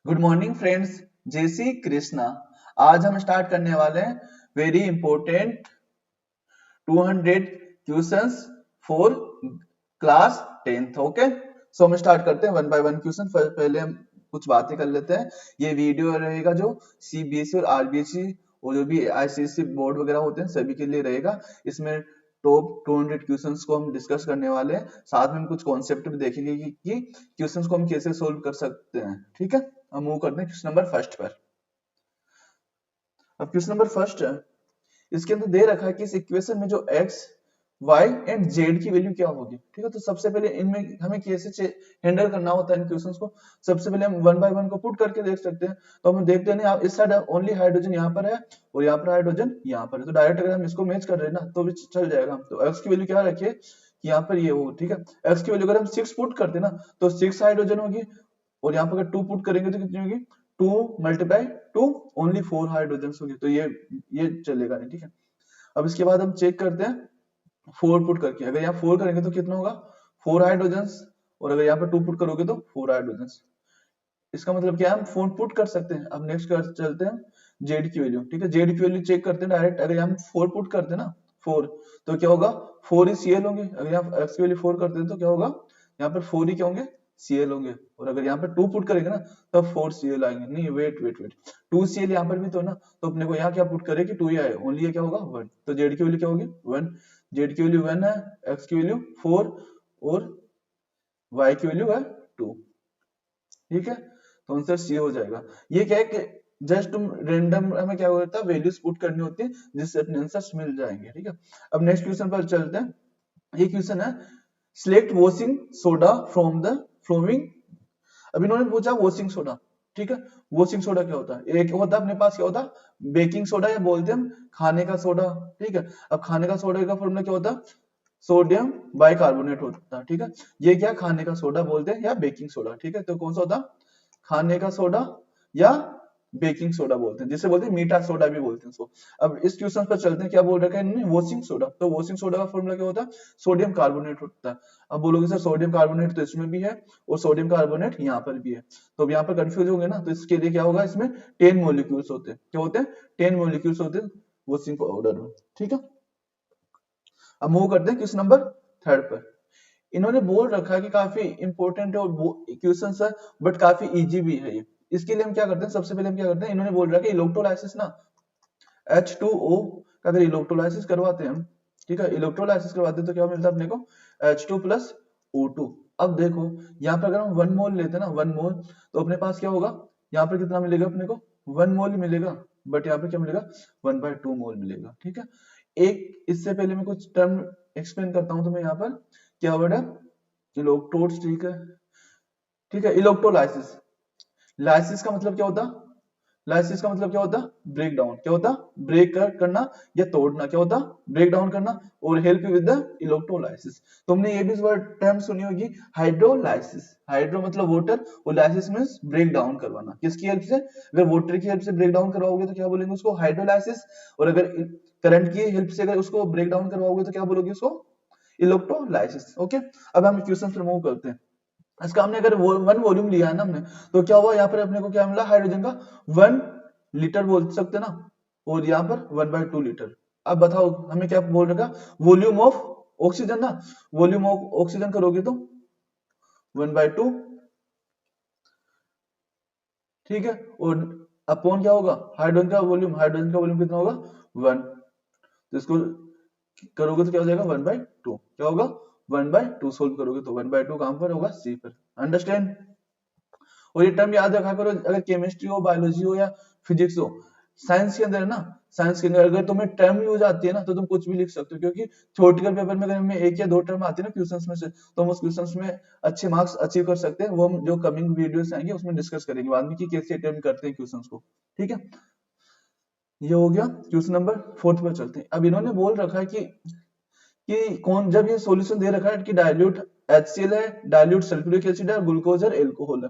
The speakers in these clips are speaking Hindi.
गुड मॉर्निंग फ्रेंड्स, जय श्री कृष्णा। आज हम स्टार्ट करने वाले हैं very important 200 questions for class 10th। Okay, so हम स्टार्ट करते हैं वन बाय वन क्वेश्चन। पहले हम कुछ बातें कर लेते हैं। ये वीडियो रहेगा जो सीबीएसई और आरबीएसई और जो भी आईसीएसई बोर्ड वगैरह होते हैं सभी के लिए रहेगा। इसमें टॉप 200 क्वेश्चंस को हम डिस्कस करने वाले हैं। साथ में हम कुछ कॉन्सेप्ट भी देखेंगे कि क्वेश्चंस को हम कैसे सोल्व कर सकते हैं। ठीक है, हम मूव करते हैं क्वेश्चन नंबर फर्स्ट पर। अब क्वेश्चन नंबर फर्स्ट है, इसके अंदर दे रखा है कि इस इक्वेशन में जो x y एंड z की वैल्यू क्या होगी। ठीक है, तो सबसे पहले इनमें हमें कैसे हैंडल करना होता है इन क्वेश्चंस को। सबसे पहले हम वन बाय वन को पुट करके देख सकते हैं। तो हम देखते हैं ना, इस साइड ओनली हाइड्रोजन यहाँ पर है और यहाँ पर हाइड्रोजन यहाँ पर है, तो डायरेक्ट अगर हम इसको मैच कर रहे हैं ना तो भी चल जाएगा। तो x की वैल्यू क्या रखिए कि यहाँ पर ये हो। ठीक है, x की वैल्यू अगर हम 6 पुट करते हैं ना तो 6 हाइड्रोजन होगी और यहाँ पर अगर 2 पुट करेंगे तो कितनी होगी 2 मल्टीप्लाई 2 ओनली 4 हाइड्रोजन होगी। तो ये चलेगा नहीं। ठीक है, अब इसके बाद हम चेक करते हैं 4 पुट करके। अगर यहाँ 4 करेंगे तो कितना होगा 4 हाइड्रोजन और अगर यहाँ पर 2 पुट करोगे तो 4 हाइड्रोजन। इसका मतलब क्या है, हम 4 पुट कर सकते हैं। अब नेक्स्ट कर चलते हैं जेड की वैल्यू। ठीक है, जेड की वैल्यू चेक करते हैं डायरेक्ट। अगर यहाँ 4 पुट करते हैं ना 4 तो क्या होगा 4 ही सीएल होंगे। अगर यहाँ एक्स की वैल्यू 4 करते हैं तो क्या होगा यहाँ पर 4 ही क्या होंगे सीएल होंगे। और अगर यहाँ पर 2 पुट करेंगे ना तब 4 सीएल आएंगे। नहीं, वेट वेट वेट, 2 सीएल यहाँ पर भी तो ना, तो अपने को यहाँ क्या पुट करे कि 2 ही आए, ओनली ये क्या होगा 1। तो जेड की वैल्यू क्या होगी 1। जेड की वैल्यू 1 है, एक्स की वैल्यू 4 और वाई की वैल्यू है 2। ठीक है, तो आंसर सी हो जाएगा। ये क्या है कि जस्ट तुम रेंडम हमें क्या होता है वैल्यूज पुट करनी होती है जिससे अपने आंसर्स मिल जाएंगे। ठीक है, अब नेक्स्ट क्वेश्चन पर चलते हैं। ये क्वेश्चन है select washing soda from the flowing. अब इन्होंने पूछा वॉशिंग सोडा। ठीक है, वॉशिंग सोडा क्या होता है, एक होता है अपने पास क्या होता है बेकिंग सोडा या बोलते हैं हम खाने का सोडा। ठीक है, अब खाने का सोडा का फॉर्मूला क्या होता है सोडियम बाइकार्बोनेट होता है। ठीक है, ये क्या खाने का सोडा बोलते हैं या बेकिंग सोडा। ठीक है, तो कौन सा होता खाने का सोडा या बेकिंग सोडा बोलते हैं, जिसे बोलते हैं मीठा सोडा भी बोलते हैं इसको। अब इस क्वेश्चन पर चलते हैं, क्या बोल रखा है इन्होंने वॉशिंग सोडा। तो वॉशिंग सोडा का फॉर्मूला क्या होता है सोडियम कार्बोनेट होता है। अब बोलोगे सर सोडियम कार्बोनेट तो इसमें भी है और सोडियम कार्बोनेट यहाँ पर भी है, तो अब यहाँ पर कंफ्यूज होंगे ना। तो इसके लिए क्या होगा, इसमें 10 मॉलिक्यूल्स होते हैं। क्या होते हैं 10 मॉलिक्यूल्स होते हैं वॉशिंग पाउडर में। ठीक है, अब मूव करते हैं क्वेश्चन नंबर थर्ड पर। इन्होंने बोल रखा है कि काफी इंपॉर्टेंट है और क्वेश्चन है बट काफी इजी भी है ये। इसके लिए हम क्या करते हैं, सबसे पहले हम क्या करते हैं, इन्होंने बोल रखा है इलेक्ट्रोलाइसिस ना H2O का अगर इलेक्ट्रोलाइसिस करवाते हैं हम। ठीक है, इलेक्ट्रोलाइसिस करवाते हैं तो क्या मिलता है अपने को H2 प्लस O2। अब देखो यहाँ पर अगर हम 1 मोल लेते हैं ना 1 मोल तो अपने पास क्या होगा यहाँ पर कितना मिलेगा अपने को 1 मोल ही मिलेगा, बट यहाँ पे क्या मिलेगा 1/2 मोल मिलेगा। ठीक है, एक इससे पहले मैं कुछ टर्म एक्सप्लेन करता हूं तुम्हें। यहाँ पर क्या वर्ड है इलेक्ट्रोड्स। ठीक है, ठीक है, इलेक्ट्रोलाइसिस। लाइसिस का मतलब क्या होता, लाइसिस का मतलब क्या होता ब्रेक डाउन। क्या होता ब्रेक करना या तोड़ना, क्या होता ब्रेक डाउन करना और हेल्प विद द इलेक्ट्रोलाइसिस। तुमने ये भी वर्ड टर्म सुनी होगी हाइड्रोलाइसिस। हाइड्रो मतलब वाटर और लाइसिस मींस ब्रेक डाउन करवाना। किसकी हेल्प से, अगर वाटर की हेल्प से ब्रेक डाउन करवाओगे तो क्या बोलेंगे उसको हाइड्रोलाइसिस, और अगर करंट की हेल्प से अगर उसको ब्रेक डाउन करवाओगे तो क्या बोलोगे उसको इलेक्ट्रोलाइसिस। ओके, अब हम क्वेश्चन पर मूव करते हैं। इसका हमने अगर 1 वॉल्यूम लिया है ना हमने, तो क्या हुआ यहाँ पर अपने को क्या मिला हाइड्रोजन का 1 लीटर बोल सकते ना, और यहाँ पर 1/2 लीटर। अब बताओ हमें क्या बोल रखा वॉल्यूम ऑफ ऑक्सीजन ना, वॉल्यूम ऑफ ऑक्सीजन करोगे तो 1/2। ठीक है, और अपॉन क्या होगा हाइड्रोजन का वॉल्यूम, हाइड्रोजन का वॉल्यूम कितना होगा 1। तो इसको करोगे तो क्या हो जाएगा 1/2। क्या होगा 1/2 सोल्व करोगे तो 1/2 कहां पर होगा सी पर। अंडरस्टैंड, और ये टर्म याद रखा करो अगर केमिस्ट्री हो बायोलॉजी हो या फिजिक्स हो। साइंस के अंदर है ना, साइंस के अंदर अगर तुम्हें टर्म यूज आती है ना तो तुम कुछ भी लिख सकते हो, क्योंकि थ्योरेटिकल पेपर में अगर हमें 1 या 2 टर्म आती है ना क्वेश्चंस में से तो हम उस क्वेश्चंस में अच्छे मार्क्स अचीव कर सकते हैं। वो हम जो कमिंग वीडियोस आएंगे उसमें डिस्कस करेंगे बाद में कि कैसे अटेम्प्ट करते हैं क्वेश्चंस को। ठीक है, ये हो गया क्वेश्चन नंबर 4 पर चलते हैं। अब इन्होंने बोल रखा है कि कौन, जब ये सॉल्यूशन दे रखा है कि डाइल्यूट HCl है, डाइल्यूट सल्फ्यूरिक एसिड है, ग्लूकोज और एल्कोहल है,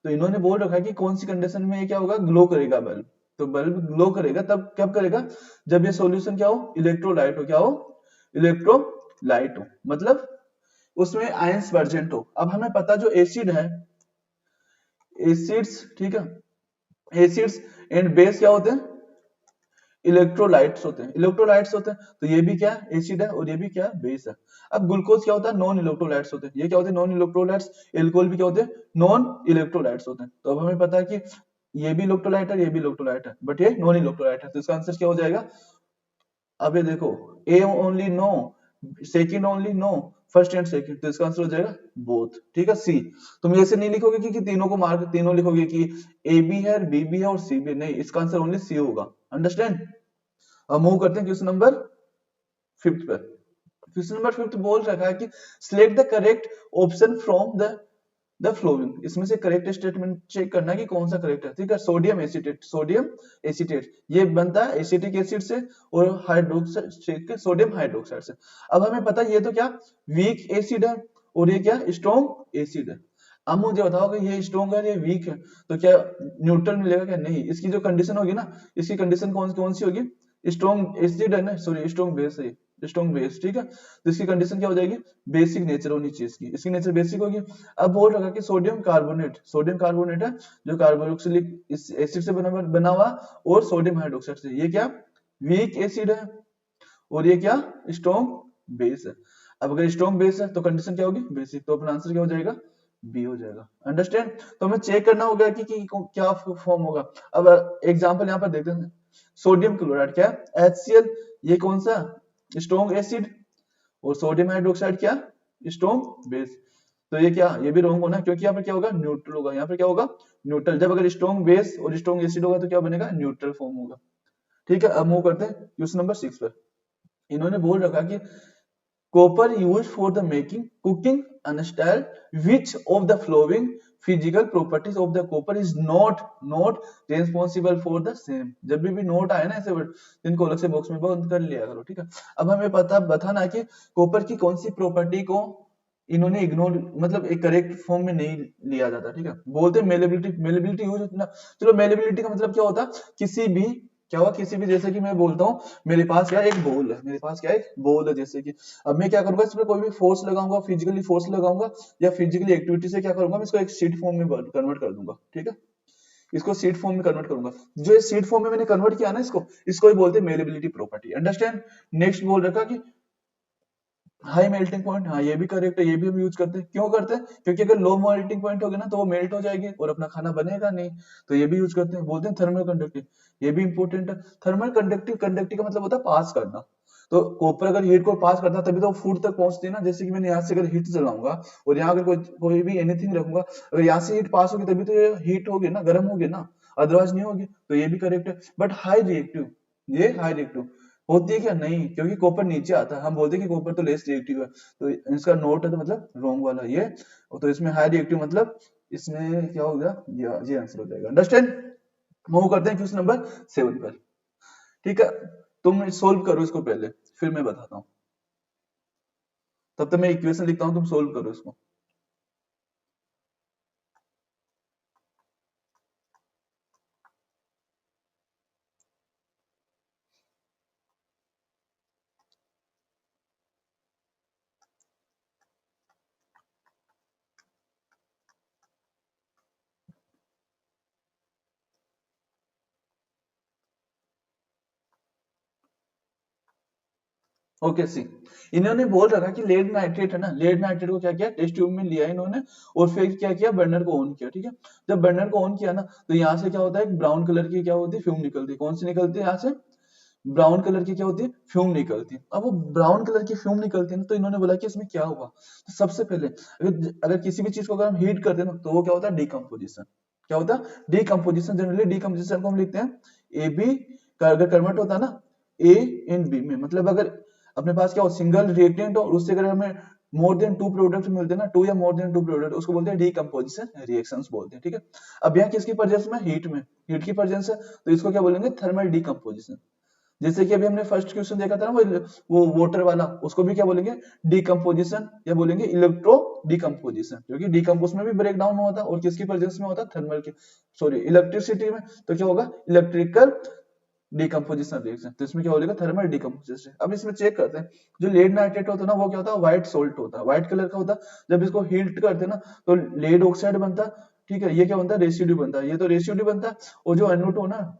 तो इन्होंने बोल रखा है कि कौन सी कंडीशन में ये क्या होगा ग्लो करेगा बल्ब। तो बल्ब ग्लो करेगा तब कब करेगा जब ये सॉल्यूशन क्या हो इलेक्ट्रोलाइट हो। क्या हो इलेक्ट्रोलाइट हो, मतलब उसमें आयंस प्रेजेंट हो। अब हमें पता जो एसिड है एसिड्स, ठीक है, एसिड्स एंड बेस क्या होते हैं, इलेक्ट्रोलाइट्स होते हैं, इलेक्ट्रोलाइट्स होते हैं। तो ये भी क्या है, एसिड है, और ये भी क्या है, बेस है। अब ग्लूकोज क्या होता है, नॉन इलेक्ट्रोलाइट्स होते हैं। ये क्या होते हैं, नॉन इलेक्ट्रोलाइट्स। एल्कोहल भी क्या होते हैं, नॉन इलेक्ट्रोलाइट्स होते हैं। तो अब हमें पता है कि ये भी इलेक्ट्रोलाइट है, ये भी इलेक्ट्रोलाइट है, बट ये नॉन इलेक्ट्रोलाइट है। तो इसका आंसर क्या हो जाएगा, अब ये देखो, A only no, second only no, first and second, तो इसका आंसर हो जाएगा बोथ, ठीक है, सी। तुम ऐसे नहीं लिखोगे कि तीनों को मार्क, तीनों लिखोगे कि ए भी है, बी भी है और सी भी, नहीं, इसका आंसर ओनली सी होगा। अंडरस्टैंड। अब मूव करते हैं क्वेश्चन नंबर 5 पर। क्वेश्चन नंबर 5 बोल रखा है कि select the correct option from the flowing. इसमें से करेक्ट स्टेटमेंट चेक करना है कि कौन सा करेक्ट है, ठीक है। सोडियम एसीटेट, सोडियम एसीटेट ये बनता है एसिटिक एसिड से और हाइड्रोक्साइड, सोडियम हाइड्रोक्साइड से। अब हमें पता है ये तो क्या वीक एसिड है और ये क्या स्ट्रॉन्ग एसिड है। अब मुझे बताओ कि ये स्ट्रॉन्ग है, ये वीक है, तो क्या न्यूट्रल मिलेगा क्या, नहीं। इसकी जो कंडीशन होगी ना, इसकी कंडीशन कौन कौन सी होगी, स्ट्रॉन्ग एसिड है ना, सॉरी स्ट्रॉन्ग बेस है, स्ट्रॉन्ग बेस, ठीक है। तो इसकी कंडीशन क्या हो जाएगी, बेसिक नेचर होनी चाहिए इसकी, इसकी नेचर बेसिक होगी। अब बोल रखा कि सोडियम कार्बोनेट, सोडियम कार्बोनेट है जो कार्बोक्सिलिक एसिड से बना हुआ और सोडियम हाइड्रोक्साइड से, ये क्या वीक एसिड है और ये क्या स्ट्रॉन्ग बेस है। अब अगर स्ट्रॉन्ग बेस है तो कंडीशन क्या होगी, बेसिक, तो अपना आंसर क्या हो जाएगा, बी हो जाएगा। अंडरस्टैंड। तो हमें चेक करना होगा कि क्या फॉर्म होगा। अब एग्जांपल यहाँ पर देखते हैं, सोडियम क्लोराइड क्या है, HCl, ये कौन सा स्ट्रॉन्ग एसिड, और सोडियम हाइड्रोक्साइड क्या, स्ट्रॉन्ग बेस। तो ये क्या, ये भी रॉन्ग होना, क्योंकि यहाँ पर क्या होगा, न्यूट्रल होगा। यहाँ पर क्या होगा, न्यूट्रल। जब अगर स्ट्रॉन्ग बेस और स्ट्रॉन्ग एसिड होगा तो क्या बनेगा, न्यूट्रल फॉर्म होगा, ठीक है। अब मूव करते हैं क्वेश्चन नंबर 6 पर। इन्होंने बोल रखा कि copper used for the making cooking uncial, which of the following physical properties of the copper is not responsible for the same। जब भी नोट आए ना ऐसे वर्ड, इनको अलग से बॉक्स में बंद कर लिया करो, ठीक है। अब हमें बताना है कि कॉपर की कौन सी प्रॉपर्टी को इन्होंने इग्नोर, मतलब एक करेक्ट फॉर्म में नहीं लिया जाता, ठीक है। बोलते मेलेबिलिटी, मेलेबिलिटी यूज होती ना। चलो मेलेबिलिटी का मतलब क्या होता, किसी भी, क्या हुआ, किसी भी, जैसे कि मैं बोलता हूँ मेरे पास क्या एक बॉल है, मेरे पास क्या एक बॉल है, जैसे कि अब मैं क्या करूंगा, इसमें कोई भी फोर्स लगाऊंगा, फिजिकली फोर्स लगाऊंगा या फिजिकली एक्टिविटी से क्या करूंगा, मैं इसको एक शीट फॉर्म में कन्वर्ट कर दूंगा, ठीक है। इसको शीट फॉर्म में कन्वर्ट करूंगा। जो ये शीट फॉर्म में मैंने कन्वर्ट किया ना, इसको इसको ही बोलते हैं मेलेबिलिटी प्रॉपर्टी। अंडरस्टैंड। नेक्स्ट बोल रखा कि हाई मेल्टिंग पॉइंट, हाँ ये भी करेक्ट है, ये भी हम यूज करते हैं। क्यों करते हैं, क्योंकि अगर लो मेल्टिंग पॉइंट होगा ना तो वो मेल्ट हो जाएगी और अपना खाना बनेगा नहीं, तो ये भी यूज करते हैं। बोलते हैं थर्मल कंडक्टिव, ये भी इंपॉर्टेंट है। थर्मल कंडक्टिव, कंडक्टिव का मतलब होता है पास करना। तो कॉपर अगर हीट को पास करता है तभी तो फूड तक पहुंचती है ना। जैसे कि मैंने यहाँ से अगर हीट जलाऊंगा और यहाँ अगर कोई भी एनीथिंग रखूंगा, अगर यहाँ से हीट पास होगी तभी तो ये हीट होगी ना, गर्म होगी ना, अदरवाइज नहीं होगी। तो ये भी करेक्ट है। बट हाई रिएक्टिव, ये हाई रिएक्टिव होती है क्या, नहीं, क्योंकि कॉपर नीचे आता है। हम बोलते हैं कि कॉपर तो लेस रिएक्टिव है, तो इसका नोट है तो मतलब रॉन्ग वाला ये। तो इसमें हाई रिएक्टिव मतलब इसमें क्या होगा, ये आंसर हो जाएगा। अंडरस्टैंड। मूव करते हैं क्वेश्चन नंबर 7 पर, ठीक है। तुम सोल्व करो इसको पहले, फिर मैं बताता हूँ। तब तक मैं इक्वेशन लिखता हूँ, तुम सोल्व करो इसको। ओके सी, इन्होंने बोल रखा कि लेड नाइट्रेट है ना, लेड नाइट्रेट को क्या किया, टेस्ट ट्यूब में लिया इन्होंने और फिर क्या किया, बर्नर को ऑन किया, ठीक है। जब बर्नर को ऑन किया ना तो यहाँ से क्या होता है, ब्राउन कलर की क्या होती है, फ्यूम निकलती है। कौन सी निकलती है, यहाँ से ब्राउन कलर की क्या होती है, फ्यूम निकलती है। अब वो ब्राउन कलर की फ्यूम निकलती है ना, तो इन्होंने बोला कि इसमें क्या हुआ। तो सबसे पहले अगर किसी भी चीज को अगर हम हीट करते हैं ना तो वो क्या होता है, डिकम्पोजिशन। क्या होता है, डिकम्पोजिशन। जनरली डिकम्पोजिशन को हम लिखते हैं ए बी का, अगर कन्वर्ट होता है ना ए इन बी में, मतलब अगर अपने पास क्या हो, सिंगल रिएक्टेंट हो और उससे अगर हमें मोर देन टू प्रोडक्ट मिलते हैं ना, टू या मोर देन टू प्रोडक्ट, उसको बोलते हैं डिकम्पोजिशन रिएक्शंस बोलते हैं, ठीक है। अब यहाँ किसकी प्रेजेंस में, हीट में, हीट की प्रेजेंस है, तो इसको क्या बोलेंगे, थर्मल डिकम्पोजिशन। जैसे कि अभी हमने फर्स्ट क्वेश्चन देखा था ना, वो वाटर वाला, उसको भी क्या बोलेंगे, डिकम्पोजिशन, या बोलेंगे इलेक्ट्रो डिकम्पोजिशन, क्योंकि डिकम्पोज में भी ब्रेक डाउन होता है और किसकी प्रेजेंस में होता है, थर्मल की, सॉरी इलेक्ट्रिसिटी में। तो क्या होगा, इलेक्ट्रिकल डिकम्पोजिशन रिएक्शन। तो इसमें क्या बोलेगा, थर्मल डिकम्पोजिशन। अब इसमें चेक करते हैं, जो लेड नाइट्रेट होता है ना वो क्या होता है, व्हाइट सोल्ट होता है, व्हाइट कलर का होता है। जब इसको हीट करते हैं ना तो लेड ऑक्साइड बनता है, ठीक है, ये क्या बनता है, रेसिड्यू बनता है, ये तो रेसिड्यू बनता है। और जो NO2 ना,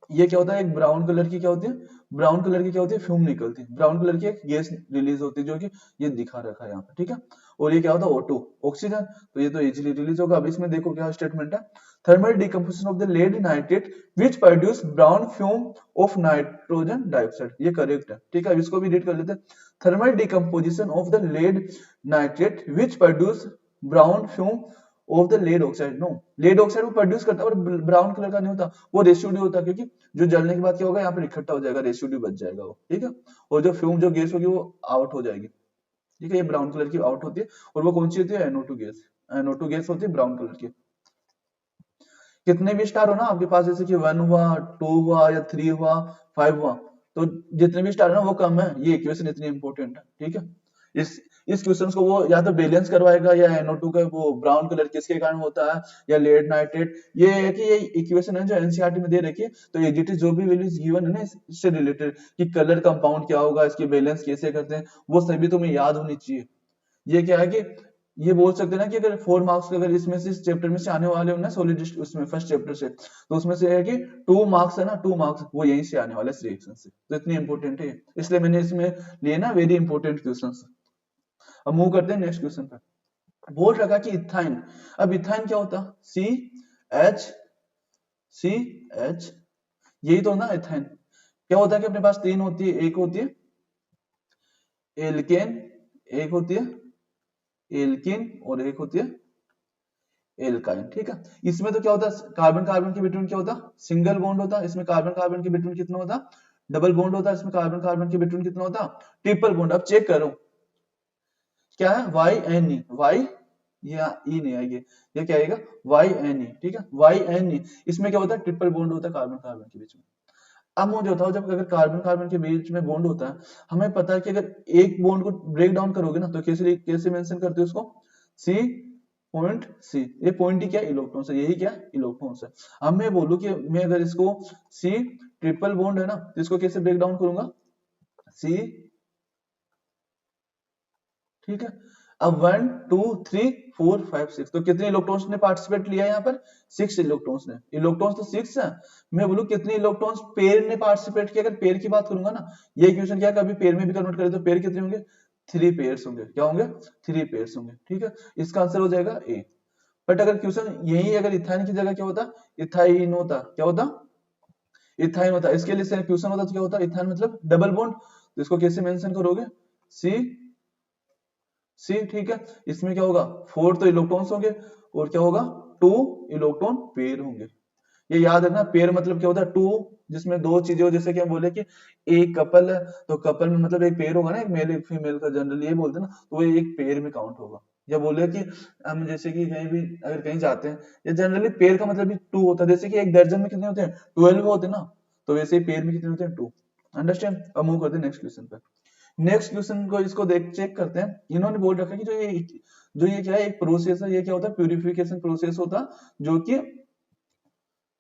ये क्या होता है, एक ब्राउन कलर की क्या होती है, ब्राउन कलर की क्या होती है, फ्यूम निकलती है, ब्राउन कलर की एक गैस रिलीज होती है, जो कि ये दिखा रखा है यहाँ पे, ठीक है। और ये क्या होता है, O2 ऑक्सीजन, तो ये तो इजीली रिलीज होगा। अब इसमें देखो क्या स्टेटमेंट है, thermal decomposition of the lead nitrate which produce brown fume of nitrogen dioxide, ये करेक्ट है, ठीक है। अब इसको भी रीड कर लेते हैं, thermal decomposition of the lead nitrate which produce brown fume of the lead oxide, no, lead oxide वो प्रोड्यूस करता है और ब्राउन कलर का नहीं होता, वो रेसिड्यू होता है, क्योंकि जो जलने के बाद क्या होगा, यहाँ पर इकट्ठा हो जाएगा, रेसिड्यू बच जाएगा वो, ठीक है। और जो फ्यूम, जो गैस होगी वो आउट हो जाएगी, ठीक है, ये ब्राउन कलर की आउट होती है। और वो कौन सी होती है, NO2 गैस, NO2 गैस होती है ब्राउन कलर की। कितने भी स्टार हो ना आपके पास, जैसे कि 1 हुआ, 2 हुआ, या 3 हुआ, 5 हुआ, तो जितने भी स्टार है ना वो कम है, ये इक्वेशन इतनी इंपॉर्टेंट है, ठीक है। इस क्वेश्चन को वो या तो बैलेंस करवाएगा, या NO2 का वो ब्राउन कलर किसके कारण होता है, या लेड नाइट्रेट, ये है कि ये इक्वेशन है जो एनसीईआरटी में दे रखी है, तो एजीटी जो भी वैल्यूज गिवन है ना इससे रिलेटेड, कि कलर कंपाउंड क्या होगा, इसकी बैलेंस कैसे करते हैं, वो सभी तुम्हें याद होनी चाहिए। ये क्या है कि ये बोल सकते हैं ना कि अगर 4 मार्क्स अगर इसमें से, इस चैप्टर में से आने वाले हो ना, सॉलिड उसमें फर्स्ट चैप्टर से, तो उसमें से है कि 2 मार्क्स है ना, 2 मार्क्स वो यहीं से आने वाले, इस रिएक्शन से, तो इतनी इंपॉर्टेंट है, इसलिए मैंने इसमें लिए ना वेरी इंपॉर्टेंट क्वेश्चंस। अब मूव करते हैं नेक्स्ट क्वेश्चन पर। बोल रखा कि इथाइन, अब इथाइन क्या होता है, सी एच, यही तो ना इथाइन। क्या होता है कि अपने पास 3 होती है, एक होती है एल्केन, एक होती है एल्किन, और एक होती है एल्काइन, ठीक है। इसमें तो क्या होता है, कार्बन कार्बन के बिटवीन क्या होता है, सिंगल बॉन्ड होता है, इसमें कार्बन कार्बन के बिटवीन कितना होता है, डबल बॉन्ड होता है, इसमें कार्बन कार्बन के बिटवीन कितना होता है, ट्रिपल बॉन्ड। अब चेक करो क्या है, YNE, वाई या ई नहीं आएगी, ये क्या आएगा, YNE, ठीक है, YNE। इसमें क्या होता है, ट्रिपल बॉन्ड होता है कार्बन कार्बन के बीच में। अब मुझे बताओ, जब अगर कार्बन कार्बन के बीच में बॉन्ड होता है, हमें पता है कि अगर एक बॉन्ड को ब्रेक डाउन करोगे ना, तो कैसे कैसे मेंशन करते हो उसको, सी पॉइंट सी, ये पॉइंट ही क्या, इलेक्ट्रॉन है, यही क्या, इलेक्ट्रॉन है। अब मैं बोलूं कि मैं अगर इसको सी ट्रिपल बॉन्ड है ना, तो इसको कैसे ब्रेक डाउन करूंगा, सी, ठीक है। अब 1 2 3 4 5 6, तो कितने इलेक्ट्रॉन्स ने पार्टिसिपेट लिया यहाँ पर, 6 इलेक्ट्रॉन्स ने, इलेक्ट्रॉन्स तो 6 है। मैं बोलूं कितने इलेक्ट्रॉन्स पेयर ने पार्टिसिपेट किया, अगर पेयर की बात करूंगा ना, ये इक्वेशन क्या, कभी पेयर में भी कन्वर्ट करें तो पेयर कितने होंगे, 3 पेयर्स होंगे, क्या होंगे, 3 पेयर्स होंगे, ठीक है। इसका आंसर हो जाएगा ए। बट अगर क्वेश्चन यही अगर इथाइन की जगह क्या होता, इथाइन होता, क्या होता, इथाइन होता, इसके लिए क्वेश्चन होता तो क्या होता, इथाइन मतलब डबल बॉन्ड, तो इसको कैसे मेंशन करोगे, सी सी, ठीक है। इसमें क्या होगा, 4 तो इलेक्ट्रॉन्स होंगे, और क्या होगा, 2 इलेक्ट्रॉन पेयर होंगे। ये याद रखना, पेयर मतलब क्या होता है, 2 जिसमें 2 चीजें हो, जैसे कि हम बोले कि एक कपल है, तो कपल में मतलब एक पेयर होगा ना, एक मेल एक फीमेल का, जनरली ये बोलते हैं ना, तो वो एक पेयर में काउंट होगा। या बोले कि हम जैसे कि कहीं भी अगर कहीं जाते हैं, या जनरली पेयर का मतलब भी 2 होता है, जैसे कि एक दर्जन में कितने होते हैं, 12 होते हैं ना, तो वैसे ही पेयर में कितने होते हैं, 2। अंडरस्टैंड। अब मूव करते हैं नेक्स्ट क्वेश्चन पर। नेक्स्ट क्वेश्चन को इसको देख चेक करते हैं। इन्होंने बोल रखा है कि जो ये क्या है, एक प्रोसेस है, ये क्या होता है, प्यूरिफिकेशन प्रोसेस होता है, जो कि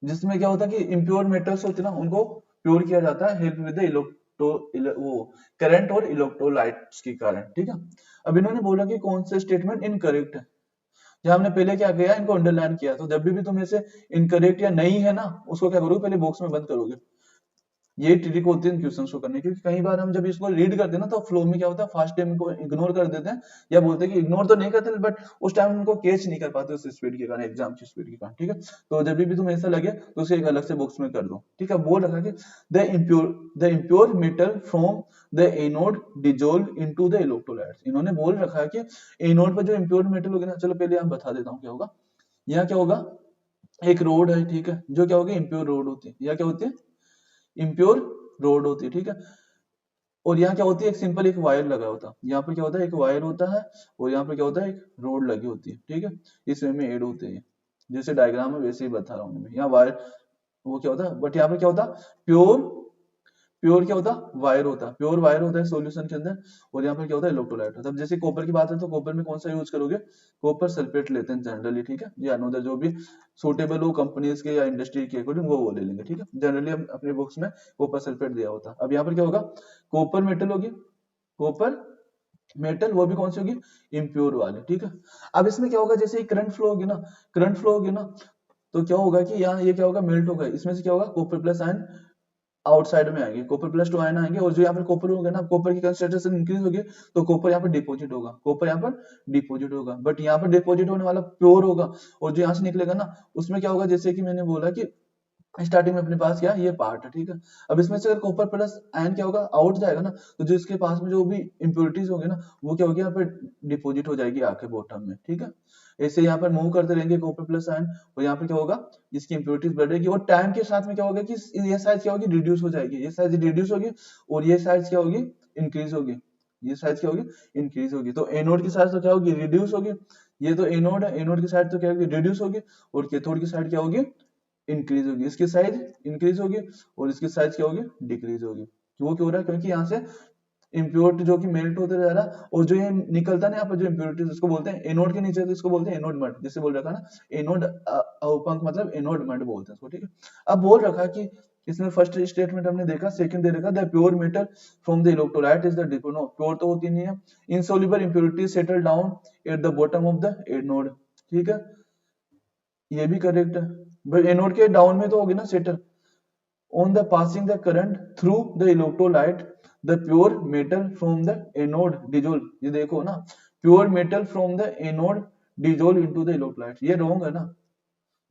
जिसमें क्या होता है कि इम्प्योर मेटल्स होते हैं ना, उनको प्योर किया जाता है, हेल्प विद द वो करंट और इलेक्ट्रोलाइट्स के कारण, ठीक है। अब इन्होंने बोला कि कौन से स्टेटमेंट इनकरेक्ट है, या हमने पहले क्या किया, इनको अंडरलाइन किया, तो जब भी तुम ऐसे इनकरेक्ट या नहीं है ना, उसको क्या करोगे, पहले बॉक्स में बंद करोगे। ये ट्रिक होती है क्वेश्चन को करने, क्योंकि कई बार हम जब इसको रीड करते हैं ना, तो फ्लो में क्या होता है, फास्ट टाइम को इग्नोर कर देते हैं, या बोलते हैं कि इग्नोर तो नहीं करते, बट उस टाइम उनको कैच नहीं कर पाते उस स्पीड के कारण, एग्जाम की स्पीड के कारण, ठीक है। तो जब भी तुम्हें ऐसा लगे तो उसे एक अलग से बॉक्स में कर दो, ठीक है। बोल रखा कि the impure metal from the anode dissolve into the electrolytes. इन्होंने बोल रखा है कि एनोड पर जो इम्प्योर मेटल होगा ना, चलो पहले हम बता देता हूँ क्या होगा। यहाँ क्या होगा, एक रोड है, ठीक है, जो क्या होगी, इम्प्योर रोड होती है, या क्या होती है, इम्प्योर रोड होती है, ठीक है। और यहाँ क्या होती है, एक सिंपल एक वायर लगा होता है, यहाँ पर क्या होता है, एक वायर होता है, और यहाँ पर क्या होता है, एक रोड लगी होती है, ठीक है। इस वे में ऐड होते हैं, जैसे डायग्राम में वैसे ही बता रहा हूँ मैं, यहाँ वायर वो क्या होता है, बट यहाँ पे क्या होता है, प्योर प्योर क्या होता, वायर होता, प्योर वायर होता है सॉल्यूशन के अंदर। और यहाँ पर क्या होता है, इलेक्ट्रोलाइट होता है। अब जैसे कॉपर की बात है, तो कॉपर में कौन सा यूज करोगे, कॉपर सल्फेट लेते हैं जनरली, ठीक है। या अनदर जो भी सुटेबल हो कंपनीज के या इंडस्ट्री के अकॉर्डिंग वो ले लेंगे, ठीक है। जनरली हम अपने बुक्स में कॉपर सल्फेट दिया होता है। अब यहाँ पर क्या होगा, कॉपर मेटल होगी, कॉपर मेटल, वो भी कौन सी होगी, इम्प्योर वाली, ठीक है। अब इसमें क्या होगा, जैसे करंट फ्लो होगी ना, करंट फ्लो होगी ना, तो क्या होगा कि यहाँ ये क्या होगा, मेल्ट होगा, इसमें से क्या होगा, कॉपर प्लस आयन आउटसाइड में आएंगे, कॉपर प्लस 2 आयन आएंगे, और जो यहाँ पर कॉपर होगा ना, कॉपर की कंसंट्रेशन इंक्रीज होगी, तो कॉपर यहाँ पर डिपॉजिट होगा, कॉपर यहाँ पर डिपॉजिट होगा, बट यहाँ पर डिपॉजिट होने वाला प्योर होगा, और जो यहाँ से निकलेगा ना, उसमें क्या होगा, जैसे कि मैंने बोला कि स्टार्टिंग में अपने पास क्या ये पार्ट है, ठीक है। अब इसमें से अगर कॉपर प्लस आयन क्या होगा, आउट जाएगा ना, तो जो इसके पास में जो भी इंप्योरिटीज होगी ना, वो क्या होगी, यहाँ पे डिपॉजिट हो जाएगी आके बॉटम में, ठीक है। ऐसे यहाँ पर मूव करते रहेंगे कॉपर प्लस आयन, और यहाँ पे क्या होगा, इसकी इंप्योरिटीज बढ़ेगी, और टाइम के साथ में क्या होगा कि ये साइज क्या होगी, रिड्यूस हो जाएगी, ये साइज रिड्यूस होगी, और ये साइज क्या होगी, इंक्रीज होगी, ये साइज क्या होगी, इंक्रीज होगी। तो एनोड की साइज तो क्या होगी, रिड्यूस होगी, ये तो एनोड है, एनोड की साइड तो क्या होगी, रिड्यूस होगी, और कैथोड की साइड क्या होगी, इंक्रीज होगी, इसकी साइज इंक्रीज होगी, और इसकी साइज क्या होगी, डिक्रीज होगी। वो क्यों हो रहा है, क्योंकि यहाँ से इम्प्योरिटी जो कि मेल्ट होते जा रहा है, और जो ये निकलता ना यहाँ पर जो इम्प्योरिटी, उसको बोलते हैं एनोड के नीचे, तो इसको बोलते हैं एनोड मड, जिससे बोल रखा ना एनोड अवपंक, मतलब एनोड मड बोलते हैं इसको, ठीक है। अब बोल रखा कि इसमें फर्स्ट स्टेटमेंट हमने देखा, सेकंड दे रखा, the pure metal from the electrolyte is the depot, no pure तो होती नहीं है, insoluble impurity settle down at the bottom of the anode, ठीक है, ये भी करेक्ट है। भाई एनोड के डाउन में तो होगी ना settle, on the passing the current through the electrolyte the pure metal from the anode dissolve, ये देखो ना, pure metal from the anode dissolve into the electrolyte, ये रॉन्ग है ना,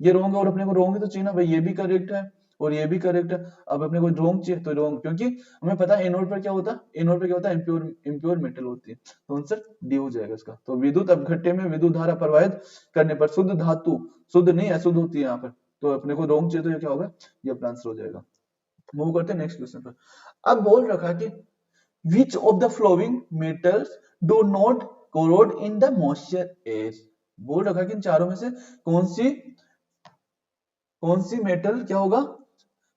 ये रॉन्ग है, और अपने को रॉन्ग ही तो चाहिए ना भाई, ये भी करेक्ट है और ये भी करेक्ट है। अब अपने को रॉन्ग चाहिए तो रॉन्ग, क्योंकि हमें पता है एनोड पर क्या होता है, एनोड पर क्या होता है, इम्प्योर इम्प्योर मेटल होती है, तो आंसर डी हो जाएगा इसका। तो विद्युत अपघट्य में विद्युत धारा प्रवाहित करने पर शुद्ध धातु, शुद्ध नहीं अशुद्ध होती है यहाँ पर, तो अपने को रॉन्ग चाहिए, तो ये क्या होगा, ये अपना आंसर हो जाएगा। मूव करते हैं नेक्स्ट क्वेश्चन पर। अब बोल रखा कि which of the flowing metals do not corrode in the moisture air, बोल रखा कि इन चारों में से कौन सी मेटल क्या होगा,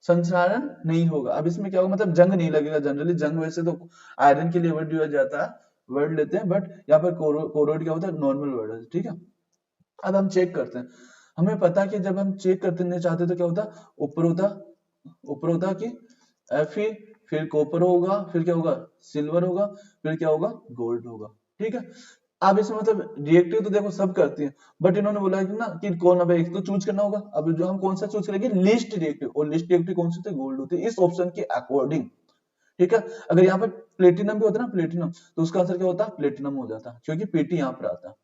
संचारण नहीं होगा। अब इसमें क्या होगा, मतलब जंग नहीं लगेगा, जनरली जंग वैसे तो आयरन के लिए वर्ड दिया जाता है, वर्ड लेते हैं, बट यहाँ पर कोरोड क्या होता है, नॉर्मल वर्ड है, ठीक है। अब हम चेक करते हैं, हमें पता है कि जब हम चेक करते चाहते हैं तो क्या होता है, ऊपर होता कि Fe, फिर कॉपर होगा, फिर क्या होगा, सिल्वर होगा, फिर क्या होगा, गोल्ड होगा, ठीक है। अब इसमें मतलब रिएक्टिव तो देखो सब करती है, बट इन्होंने बोला कि ना कि कौन, अब एक तो चूज करना होगा, अब जो हम कौन सा चूज करेंगे, लिस्ट रिएक्टिव, और लिस्ट रिएक्टिव कौन सी होती है, गोल्ड होती है इस ऑप्शन के अकॉर्डिंग, ठीक है। अगर यहाँ पे प्लेटिनम भी होता ना, प्लेटिनम, तो उसका आंसर क्या होता, प्लेटिनम हो जाता, क्योंकि पीटी यहाँ पर आता है,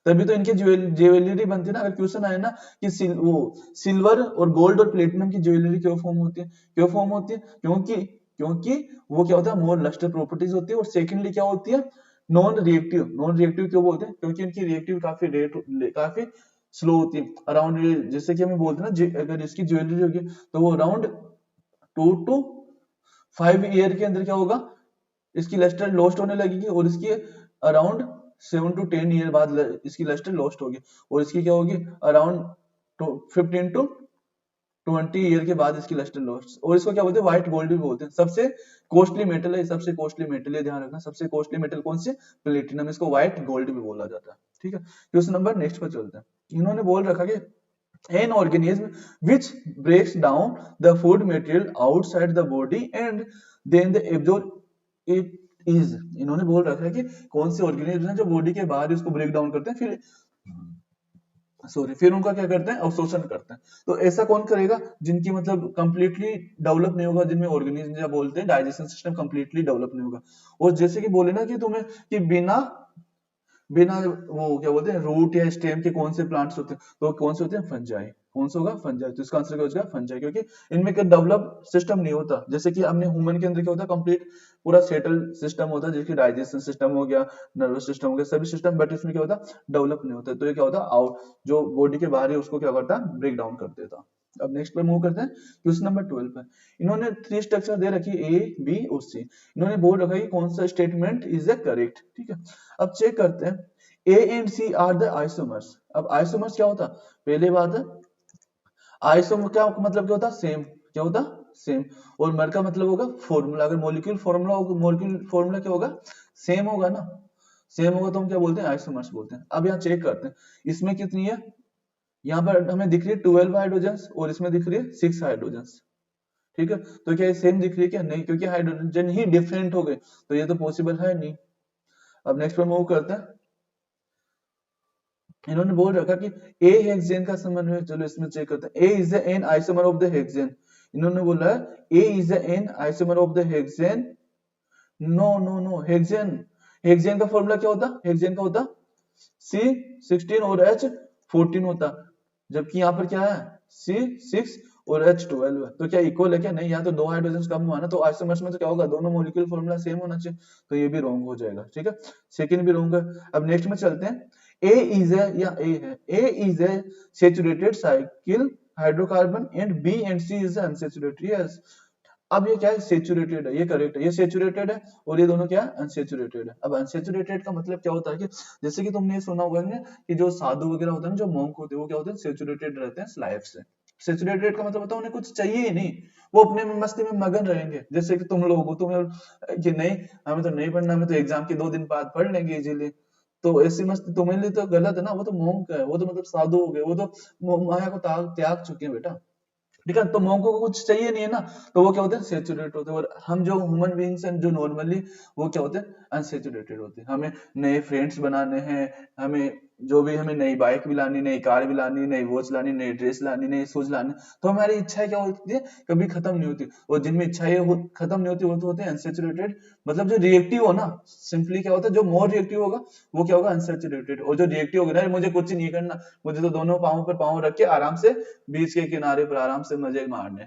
तभी तो इनकी ज्वेलरी बनती है ना। अगर क्वेश्चन आए ना कि वो सिल्वर और गोल्ड और प्लेटिनम की ज्वेलरी क्यों फॉर्म होती है, क्यों फॉर्म होती है, क्योंकि वो क्या होता है, मोर लस्टर प्रॉपर्टीज होती है, और सेकेंडली क्या होती है, नॉन रिएक्टिव क्यों बोलते हैं, क्योंकि इनकी रिएक्टिव काफी स्लो होती है, अराउंड, जैसे कि हमें बोलते हैं ना, अगर इसकी ज्वेलरी होगी तो वो अराउंड 2 to 5 ईयर के अंदर क्या होगा, इसकी लस्टर लॉस्ट होने लगेगी, और इसकी अराउंड 7 to 10 ईयर बाद इसकी लस्टर लॉस्ट होगी, और इसकी क्या होगी, अराउंड 15 to 20 ईयर के बाद इसकी लस्टर लॉस्ट, और इसको क्या बोलते हैं, व्हाइट गोल्ड भी बोलते हैं। सबसे कॉस्टली मेटल है, सबसे कॉस्टली मेटल है, ध्यान रखना, सबसे कॉस्टली मेटल कौन सी, प्लेटिनम, इसको व्हाइट गोल्ड भी बोला जाता है, ठीक है। क्वेश्चन नंबर नेक्स्ट पर चलते हैं। इन्होंने बोल रखा कि an organism which breaks down the food material outside the body and then they absorb it is, इन्होंने बोल रखा है कि कौन से ऑर्गेनिज्म है जो बॉडी के बाहर इसको ब्रेक डाउन करते हैं, फिर उनका क्या करते हैं, अवशोषण करते हैं। तो ऐसा कौन करेगा, जिनकी मतलब कंप्लीटली डेवलप नहीं होगा, जिनमें ऑर्गेनिज्म या बोलते हैं डाइजेशन सिस्टम कंप्लीटली डेवलप नहीं होगा। और जैसे कि बोले ना कि तुम्हें कि बिना बिना वो क्या बोलते हैं, रूट या स्टेम के कौन से प्लांट्स होते हैं, तो कौन से होते हैं, फंजाई, कौन सा होगा, फंजाई। तो इसका आंसर क्या हो जाएगा, फंजाई, क्योंकि इनमें क्या डेवलप सिस्टम नहीं होता, जैसे कि हमने ह्यूमन के अंदर क्या होता है, कंप्लीट पूरा सेटल सिस्टम होता है, जैसे डाइजेशन सिस्टम हो गया, नर्वस सिस्टम हो गया, सभी सिस्टम, बट इसमें क्या होता है, डेवलप नहीं होता। तो ये क्या होता है, आउट जो बॉडी के बाहर है उसको क्या करता है, ब्रेक डाउन कर देता। अब नेक्स्ट पे मूव करते हैं, क्वेश्चन नंबर 12 पर। इन्होंने 3 स्ट्रक्चर दे रखी है, ए बी और सी। इन्होंने बोल रखा है कि कौन सा स्टेटमेंट इज द करेक्ट, ठीक है। अब चेक करते हैं, A and C are the isomers। अब आइसोमर्स क्या होता, पहले बात है, आइसोमर क्या मतलब क्या होता, सेम, क्या होता, सेम, और मर का मतलब होगा फॉर्मूला, अगर मॉलिक्यूल फॉर्मूला होगा, मॉलिक्यूल फॉर्मूला क्या होगा, सेम होगा ना, सेम होगा, तो हम क्या बोलते हैं, आइसोमर्स बोलते हैं। अब यहाँ चेक करते हैं, इसमें कितनी है, यहाँ पर हमें दिख रही है 12 हाइड्रोजन, और इसमें दिख रही है 6 हाइड्रोजन, ठीक है। तो क्या ये सेम दिख रही है क्या, नहीं, क्योंकि हाइड्रोजन ही डिफरेंट हो गए, तो ये तो पॉसिबल है नहीं। अब नेक्स्ट पर मूव करते हैं। इन्होंने बोल रखा कि ए हेक्सेन का समन्वय, चलो इसमें चेक करते हैं। A is the n isomer of the hexane. इन्होंने बोला है A is the n isomer of the hexane. No no no, hexane, hexane का फॉर्मूला क्या होता? हेक्सेन का होता C16 और H14 होता, जबकि यहाँ पर क्या है C6 और H12 है। तो क्या इक्वल है क्या? नहीं, यहाँ तो दो हाइड्रोजन कम हुआ ना, तो आइसोमर्स में तो क्या होगा, दोनों मॉलिक्यूल फॉर्मूला सेम होना चाहिए, तो ये भी रॉन्ग हो जाएगा। ठीक है, सेकंड भी रॉन्ग है। अब नेक्स्ट में चलते हैं। ए इज ए, या ए है, A is a saturated cycle hydrocarbon and B and C is unsaturated. Yes, अब ये क्या है, सेचुरेटेड है, ये करेक्ट है, ये सेचुरेटेड है और ये दोनों क्या है, अनसेचुरेटेड है। अब अनसेचुरेटेड का मतलब क्या होता है कि जैसे कि तुमने सुना होगा कि जो साधु वगैरह होता है ना, जो मॉन्क होते हैं, वो क्या होते हैं, सेचुरेटेड रहते हैं लाइफ से। सेचुरेटेड का मतलब होता है उन्हें कुछ चाहिए ही नहीं, वो अपने में मस्ती में मगन रहेंगे। जैसे कि तुम लोग हो, तुम्हें कि नहीं हमें तो नहीं पढ़ना, हमें तो एग्जाम के 2 दिन बाद पढ़ लेंगे इजीली, तो ऐसी मस्ती तुम्हारे लिए तो गलत है ना। वो तो मॉन्क है, वो तो मतलब साधु हो गए, वो तो माया को त्याग चुके हैं बेटा। ठीक है, तो मोंको को कुछ चाहिए नहीं है ना, तो वो क्या होते हैं, सेचुरेट होते हैं। और हम जो ह्यूमन बीइंग्स हैं, जो नॉर्मली, वो क्या होते हैं, अनसेचुरेटेड होते हैं। हमें नए फ्रेंड्स बनाने हैं, हमें जो भी, हमें नई बाइक भी लानी, नई कार भी लानी, नई वॉच लानी, नई ड्रेस लानी, नई शूज लानी, तो हमारी इच्छाएं क्या होती है, कभी खत्म नहीं होती। और जिनमें इच्छाएं खत्म नहीं होती, वो तो होते हैं अनसेचुरेटेड। मतलब जो रिएक्टिव हो ना, सिंपली क्या होता है, जो मोर रिएक्टिव होगा वो क्या होगा, अनसेचुरेटेड। और जो रिएक्टिव होगा ना, मुझे कुछ नहीं करना, मुझे तो दोनों पाँव पर पाँव रख के आराम से बीच के किनारे पर आराम से मजे मारने,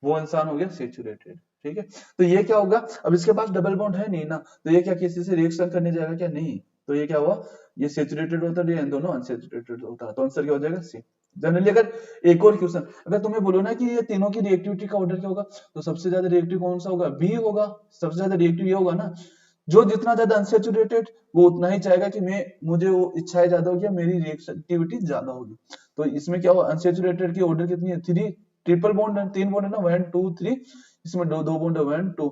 वो इंसान हो गया सेचुरेटेड। ठीक है, तो ये क्या होगा, अब इसके पास डबल बॉन्ड है नहीं ना, तो ये क्या किसी से रिएक्शन करने जाएगा क्या? नहीं, तो ये क्या हुआ, ये सेचुरेटेड होता है, ये दोनों अनसेचुरेटेड होता है, तो आंसर क्या हो जाएगा, सी। जनरली अगर एक और क्वेश्चन अगर तुम्हें बोलो ना कि ये तीनों की रिएक्टिविटी का ऑर्डर क्या होगा, तो सबसे ज्यादा रिएक्टिव कौन सा होगा, बी होगा। सबसे ज्यादा रिएक्टिव ये होगा ना, जो जितना ज्यादा अनसेचुरेटेड, वो उतना ही चाहेगा कि मुझे वो इच्छाएं ज्यादा होगी, मेरी रिएक्टिविटी ज्यादा होगी। तो इसमें क्या हुआ, अनसेचुरेटेड की ऑर्डर कितनी है, 3। ट्रिपल बॉन्ड है, 3 बॉन्ड है ना, 1 2 3, इसमें दो बॉन्ड है, 1 2।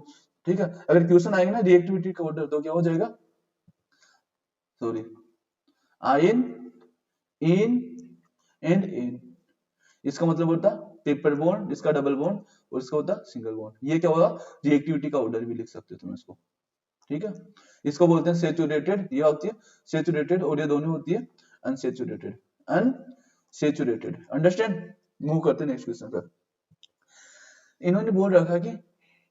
ठीक है, अगर क्वेश्चन आएगा ना रिएक्टिविटी का ऑर्डर, तो क्या हो जाएगा, sorry, ion, in and in. इसका मतलब होता ट्रिपल बॉन्ड, इसका डबल बॉन्ड, और इसका होता सिंगल बॉन्ड। ये क्या होगा, रिएक्टिविटी का ऑर्डर भी लिख सकते हो तुम इसको। ठीक है, इसको बोलते हैं सेचुरेटेड, ये होती है सेचुरेटेड, और ये दोनों होती है अनसेचुरेटेड। Unsaturated, understand. मूव करते हैं नेक्स्ट क्वेश्चन पर। इन्होंने बोल रखा कि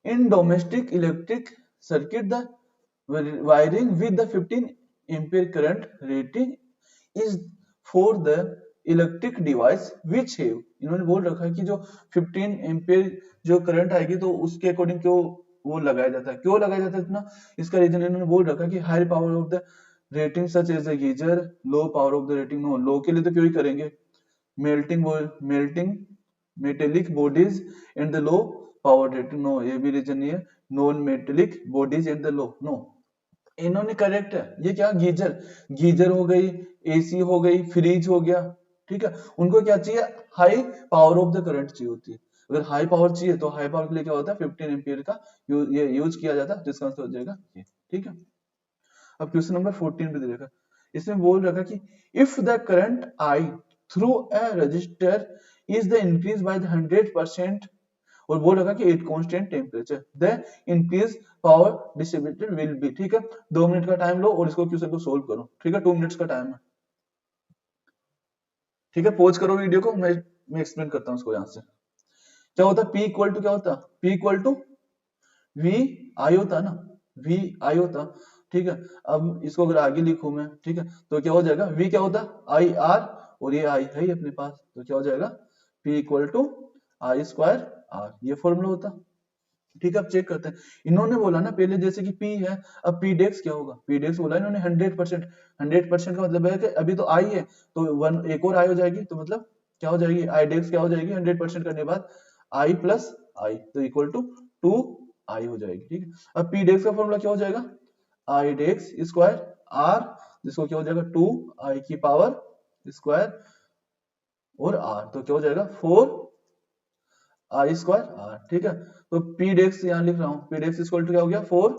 in domestic electric circuit the wiring with the 15 ampere current rating is for the electric device which have, इन्होंने बोल रखा है कि जो 15 एम्पियर जो करंट आएगी, तो उसके अकॉर्डिंग क्यों वो लगाया जाता है, क्यों लगाया जाता है इतना, इसका रीजन इन्होंने बोल रखा है कि high power of the rating such as a geyser, low power of the rating, no, low के लिए तो क्यों ही करेंगे, melting metallic bodies and the low power rating, no, ये भी रीजन नहीं है, non metallic bodies and the low, no. इन्होंने करेक्ट है, ये क्या, गीजर, गीजर हो गई, एसी हो गई, फ्रिज हो गया। ठीक है, उनको क्या चाहिए, high power of the current चाहिए होती है। अगर हाई पावर चाहिए, तो हाई पावर के लिए क्या होता है, 15 एम्पियर का ये यूज किया जाता है, जिसका आंसर हो जाएगा ये। ठीक है, अब क्वेश्चन नंबर 14 पे देखा, इसमें बोल रखा कि if the current I through a resistor is the increase by 100%, और बोल रखा कि at constant temperature the increase power distributed will be. ठीक है, 2 मिनट का टाइम लो और इसको क्वेश्चन को सोल्व करो। ठीक है, 2 मिनट्स का टाइम है। ठीक है, पॉज करो वीडियो को, मैं एक्सप्लेन करता हूँ इसको। यहाँ से क्या होता है, P इक्वल टू क्या होता है, P इक्वल टू V आई होता है ना, V आई होता। ठीक है, अब इसको अगर आगे लिखूं मैं, ठीक है, तो क्या हो जाएगा, V क्या होता है, आई आर, और ये आई है ही अपने पास, तो क्या हो जाएगा, P equal to I square R, ये फॉर्मूला होता। ठीक है, अब चेक करते हैं। इन्होंने बोला ना पहले जैसे कि P है, अब P डेक्स क्या होगा, P डेक्स बोला इन्होंने 100%। 100% का मतलब है कि अभी तो आई है, तो वन एक और आई हो जाएगी, तो मतलब क्या हो जाएगी, आई डेक्स क्या हो जाएगी, 100% करने के बाद आई प्लस आई, तो इक्वल टू 2 आई हो जाएगी। ठीक है, अब P डेक्स का फॉर्मूला क्या हो जाएगा, आई डेक्स स्क्वायर आर, जिसको क्या हो जाएगा 2 आई की पावर स्क्वायर और आर, तो क्या हो जाएगा 4 आई स्क्वायर आर। ठीक है, तो पी डेक्स यहाँ लिख रहा हूँ, पी डेक्स इक्वल टू क्या हो गया, 4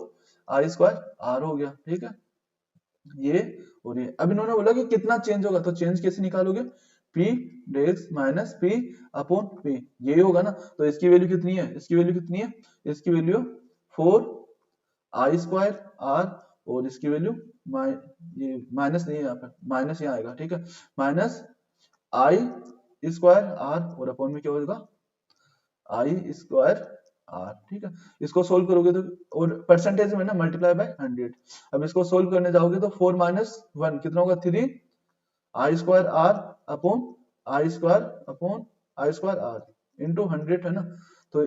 आई स्क्वायर आर हो गया। ठीक है, ये और ये। अब इन्होंने बोला कि कितना चेंज होगा, तो चेंज कैसे निकालोगे, पी डेक्स माइनस पी अपॉन पी, ये होगा ना। तो इसकी वैल्यू कितनी है, इसकी वैल्यू कितनी है, इसकी वैल्यू 4 आई स्क्वायर आर, और इसकी वैल्यू माइ ये माइनस नहीं है यहाँ पर, माइनस यहाँ आएगा, ठीक है, माइनस आई स्क्वायर आर और अपॉन में क्या होगा आई स्क्वायर आर, ठीक है। इसको सोल्व करोगे तो, और परसेंटेज में ना मल्टीप्लाई बाय 100। अब इसको सोल्व करने जाओगे तो 4 माइनस 1 कितना होगा 3 I square R upon I square R into 100 है ना। तो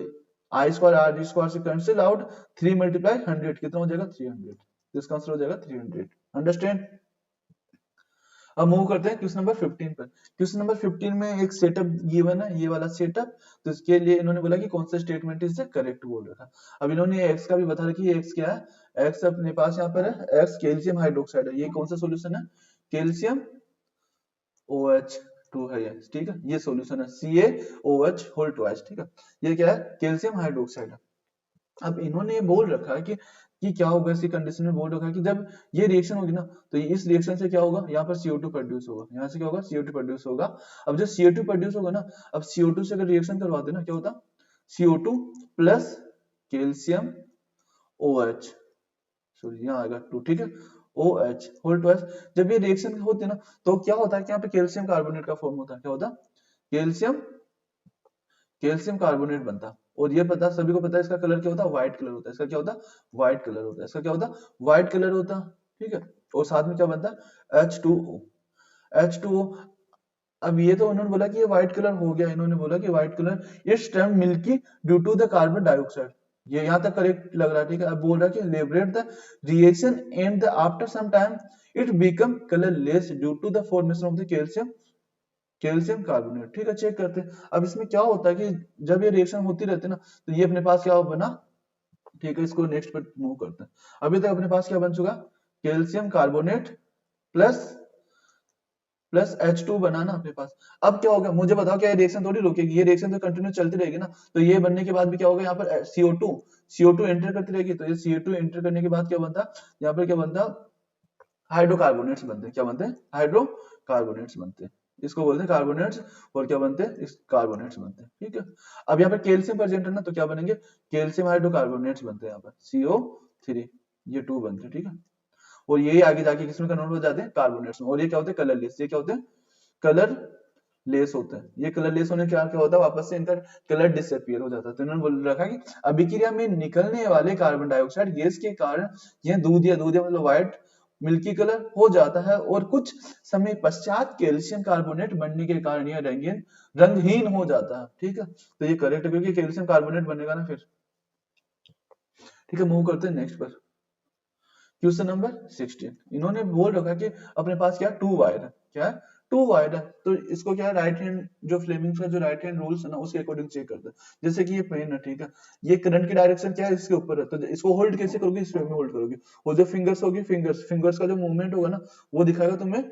आई स्क्वायर आर स्क्वायर से कैंसिल आउट, 3 मल्टीप्लाई 100 कितना हो जाएगा 300। इसका आंसर हो जाएगा 300। अंडरस्टैंड। अब मूव करते हैं क्वेश्चन नंबर 15 पर। क्वेश्चन नंबर 15 में एक सेटअप गिवन है, ये वाला सेटअप। तो इसके लिए इन्होंने बोला कि कौन सा स्टेटमेंट इज करेक्ट बोल रखा। अब इन्होंने एक्स का भी बता रखा कि एक्स क्या है, एक्स अपने पास यहाँ पर है, एक्स कैल्शियम हाइड्रोक्साइड है। ये कौन सा सोल्यूशन है, कैल्शियम OH2 है ये, ठीक है। ये सॉल्यूशन है CaOH होल ट्वाइस, ठीक है। ये क्या है, कैल्शियम हाइड्रोक्साइड है। अब इन्होंने ये बोल रखा है कि क्या होगा, ऐसी कंडीशन में बोल रखा है कि जब ये रिएक्शन होगी ना, तो इस रिएक्शन से क्या होगा, यहाँ पर CO2 प्रोड्यूस होगा, यहाँ से क्या होगा CO2 प्रोड्यूस होगा। अब जो CO2 प्रोड्यूस होगा ना, अब CO2 से अगर रिएक्शन करवा देना, क्या होता, CO2 plus calcium OH, sorry यहाँ आएगा 2, ठीक है, OH होल ट्वाइस। जब ये रिएक्शन होती है ना, तो क्या होता है कि यहाँ पे कैल्शियम कार्बोनेट का फॉर्म होता है, क्या होता है, कैल्शियम कैल्शियम कार्बोनेट बनता है। और ये पता, सभी को पता है इसका कलर क्या होता है, व्हाइट कलर होता है। इसका क्या होता है, व्हाइट कलर होता है। इसका क्या होता है, व्हाइट कलर होता है, ठीक है। और साथ में क्या बनता है, H2O। H2O, अब ये तो उन्होंने बोला कि ये व्हाइट कलर हो गया, इन्होंने बोला कि white colour is term milky due to the carbon dioxide. ये यहाँ तक करेक्ट लग रहा है, ठीक है। अब बोल रहा है कि liberate the reaction and the after some time it become colourless due to the formation of the calcium carbonate, ठीक है। चेक करते हैं। अब इसमें क्या होता है कि जब ये रिएक्शन होती रहती है ना, तो ये अपने पास क्या बना, ठीक है। इसको नेक्स्ट पर मूव करते हैं। अभी तक अपने पास क्या बन चुका, calcium carbonate plus plus H2 बना ना अपने पास। अब क्या होगा, मुझे बताओ, क्या ये रिएक्शन थोड़ी रुकेगी, ये रिएक्शन तो कंटिन्यू चलती रहेगी ना। तो ये बनने के बाद भी क्या होगा, यहाँ पर CO2 एंटर करती रहेगी। तो ये CO2 एंटर करने के बाद क्या बनता, यहाँ पर क्या बनता, हाइड्रोकार्बोनेट्स बनते हैं। क्या बनते हैं, हाइड्रोकार्बोनेट्स बनते हैं। इसको बोलते हैं कार्बोनेट्स। और क्या बनते हैं, इस कार्बोनेट्स बनते हैं, ठीक है। अब यहाँ पे कैल्शियम प्रेजेंट है ना, तो क्या बनेंगे, कैल्शियम हाइड्रोकार्बोनेट्स बनते हैं। यहाँ पर CO3, ये 2 बनते हैं, ठीक है। और यही आगे जाके किसमें कन्वर्ट हो जाते हैं, कार्बोनेट्स में। और ये क्या होते हैं, कलरलेस। ये क्या होते हैं, कलर लेस होते हैं। ये कलर लेस होने क्या क्या होता है, वापस से इनका कलर डिसअपियर हो जाता है। तो इन्होंने बोल रखा कि अभिक्रिया में निकलने वाले कार्बन डाइऑक्साइड गैस के कारण यह दूधिया मतलब व्हाइट मिल्की कलर हो जाता है, और कुछ समय पश्चात कैल्शियम कार्बोनेट बनने के कारण यह रंगहीन हो जाता है, ठीक है। तो ये करेक्ट है, क्योंकि कैल्शियम कार्बोनेट बनेगा ना फिर, ठीक है। मूव करते हैं नेक्स्ट पर। क्वेश्चन नंबर 16, इन्होंने बोल रखा कि अपने पास क्या 2 वायर है, क्या है 2 वायर है। तो इसको क्या है, राइट हैंड जो फ्लेमिंग का जो राइट हैंड रूल्स है ना, उसके अकॉर्डिंग चेक करते हैं। जैसे कि ये पेन है, ठीक है, ये करंट की डायरेक्शन क्या है, इसके ऊपर है। तो इसको होल्ड कैसे करोगे, इस वे में होल्ड करोगे। और जो फिंगर्स होगी, फिंगर्स का जो मूवमेंट होगा ना, वो दिखाएगा तुम्हें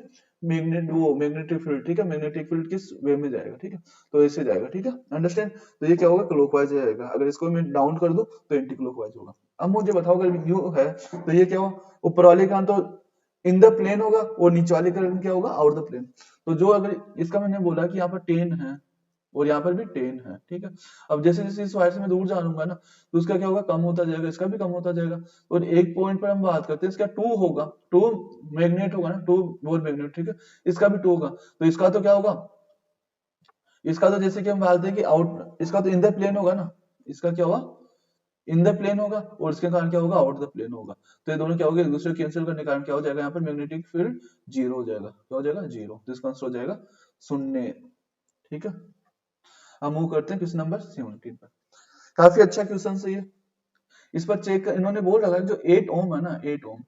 मैग्नेटिक फील्ड, ठीक है। मैग्नेटिक फील्ड किस वे में जाएगा, ठीक है, तो ऐसे जाएगा, ठीक है। अंडरस्टैंड। तो ये क्या होगा, क्लॉकवाइज जाएगा। अगर इसको मैं डाउन कर दूं तो एंटी क्लॉकवाइज होगा। अब मुझे बताओ, अगर यू है तो ये क्या हो, ऊपर वाले का तो इन द प्लेन होगा, और नीचे वाले का क्या होगा, आउट द प्लेन। तो जो अगर इसका मैंने बोला कि यहाँ पर 10 है और यहाँ पर भी 10 है, ठीक है। अब जैसे जैसे इस वायर से मैं दूर जानूंगा ना, तो उसका क्या होगा, कम होता जाएगा, इसका भी कम होता जाएगा। और एक पॉइंट पर हम बात करते हैं, इसका 2 होगा, 2 मैग्नेट होगा ना, 2 बोल मैग्नेट, ठीक है। इसका भी 2 होगा, तो इसका तो क्या होगा, इसका तो जैसे कि हम बात हैं कि आउट, इसका तो इन द प्लेन होगा ना, इसका क्या होगा, इन द प्लेन होगा, और इसके कारण क्या होगा, आउट द प्लेन होगा। तो ये दोनों क्या होगा, एक दूसरे कैंसिल करने के कारण क्या हो जाएगा, यहाँ पर मैग्नेटिक फील्ड 0 हो जाएगा। क्या हो जाएगा, 0। तो इसका आंसर हो जाएगा 0, ठीक है। हम मूव करते हैं क्वेश्चन नंबर 17 पर। काफी अच्छा क्वेश्चन है ये। इस पर चेक इन्होंने बोल रखा है, जो 8 ओम है ना, 8 ohm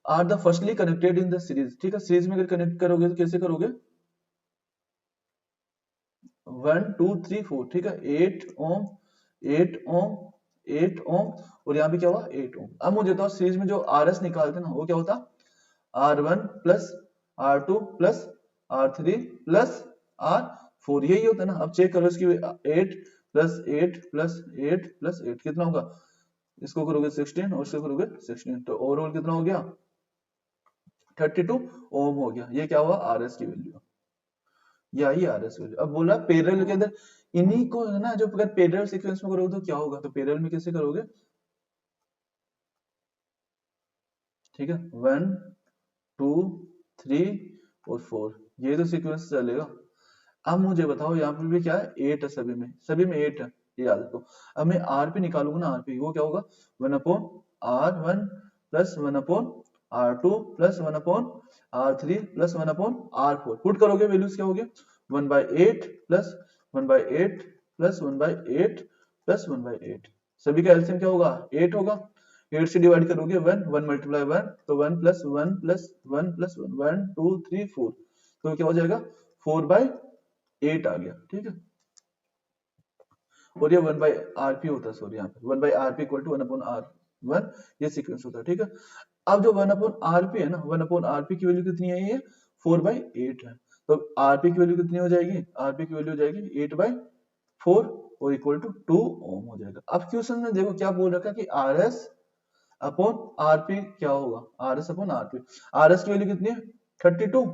are the firstly connected in the series, ठीक है। सीरीज में अगर कनेक्ट करोगे तो कैसे करोगे, 1 2 3 4, ठीक है। 8 ओम 8 ओम 8 ओम, और यहाँ भी क्या हुआ 8 ओम। अब मुझे तो सीरीज में जो आर एस निकालते ना, वो क्या होता, R1 plus R2 plus R3 plus R4, यही होता है ना। अब चेक करो इसकी 8 प्लस 8 प्लस 8 प्लस 8 कितना होगा, इसको करोगे 16 और इसको करोगे 16, तो ओवरऑल कितना हो गया, 32 ओम हो गया। ये क्या हुआ, RS की वैल्यू, यही RS वैल्यू। अब बोला पैरेलल के अंदर इन्हीं को है ना, जो अगर पैरेलल सीक्वेंस में करोगे तो क्या होगा, तो पैरेलल में कैसे करोगे, ठीक है। 1 2 3 और 4, ये तो सीक्वेंस चलेगा। अब मुझे बताओ यहाँ पे भी क्या है, 8 है, सभी में 8 है, ये याद रखो। अब मैं आरपी निकालूंगा ना, आरपी वो क्या होगा, 1/R1 plus 1/R2 plus 1/R3 plus 1/R4। Put करोगे वैल्यूज क्या हो गया, 1/8 प्लस 1/8 प्लस 1/8 प्लस 1/8। सभी का एलसीएम क्या होगा, 8 होगा। 8 से डिवाइड करोगे 1, 1 मल्टीप्लाई 1, तो 1 प्लस 1 प्लस 1 प्लस 1, 1 2 3 4, तो क्या हो जाएगा 4/8 आ गया, ठीक है। और ये 1/RP होता है, सॉरी यहाँ पे 1/RP इक्वल टू 1/R1, ये सीक्वेंस होता है, ठीक है। अब जो 1/RP है ना, 1/RP की वैल्यू कितनी है, ये 4/8 है। तो RP की वैल्यू कितनी हो जाएगी, RP की वैल्यू हो जाएगी 8/4 और इक्वल टू 2 ओम हो जाएगा। अब क्वेश्चन में देखो क्या बोल रखा है कि RS अपॉन RP क्या होगा, RS अपॉन RP। RS की वैल्यू कितनी है 32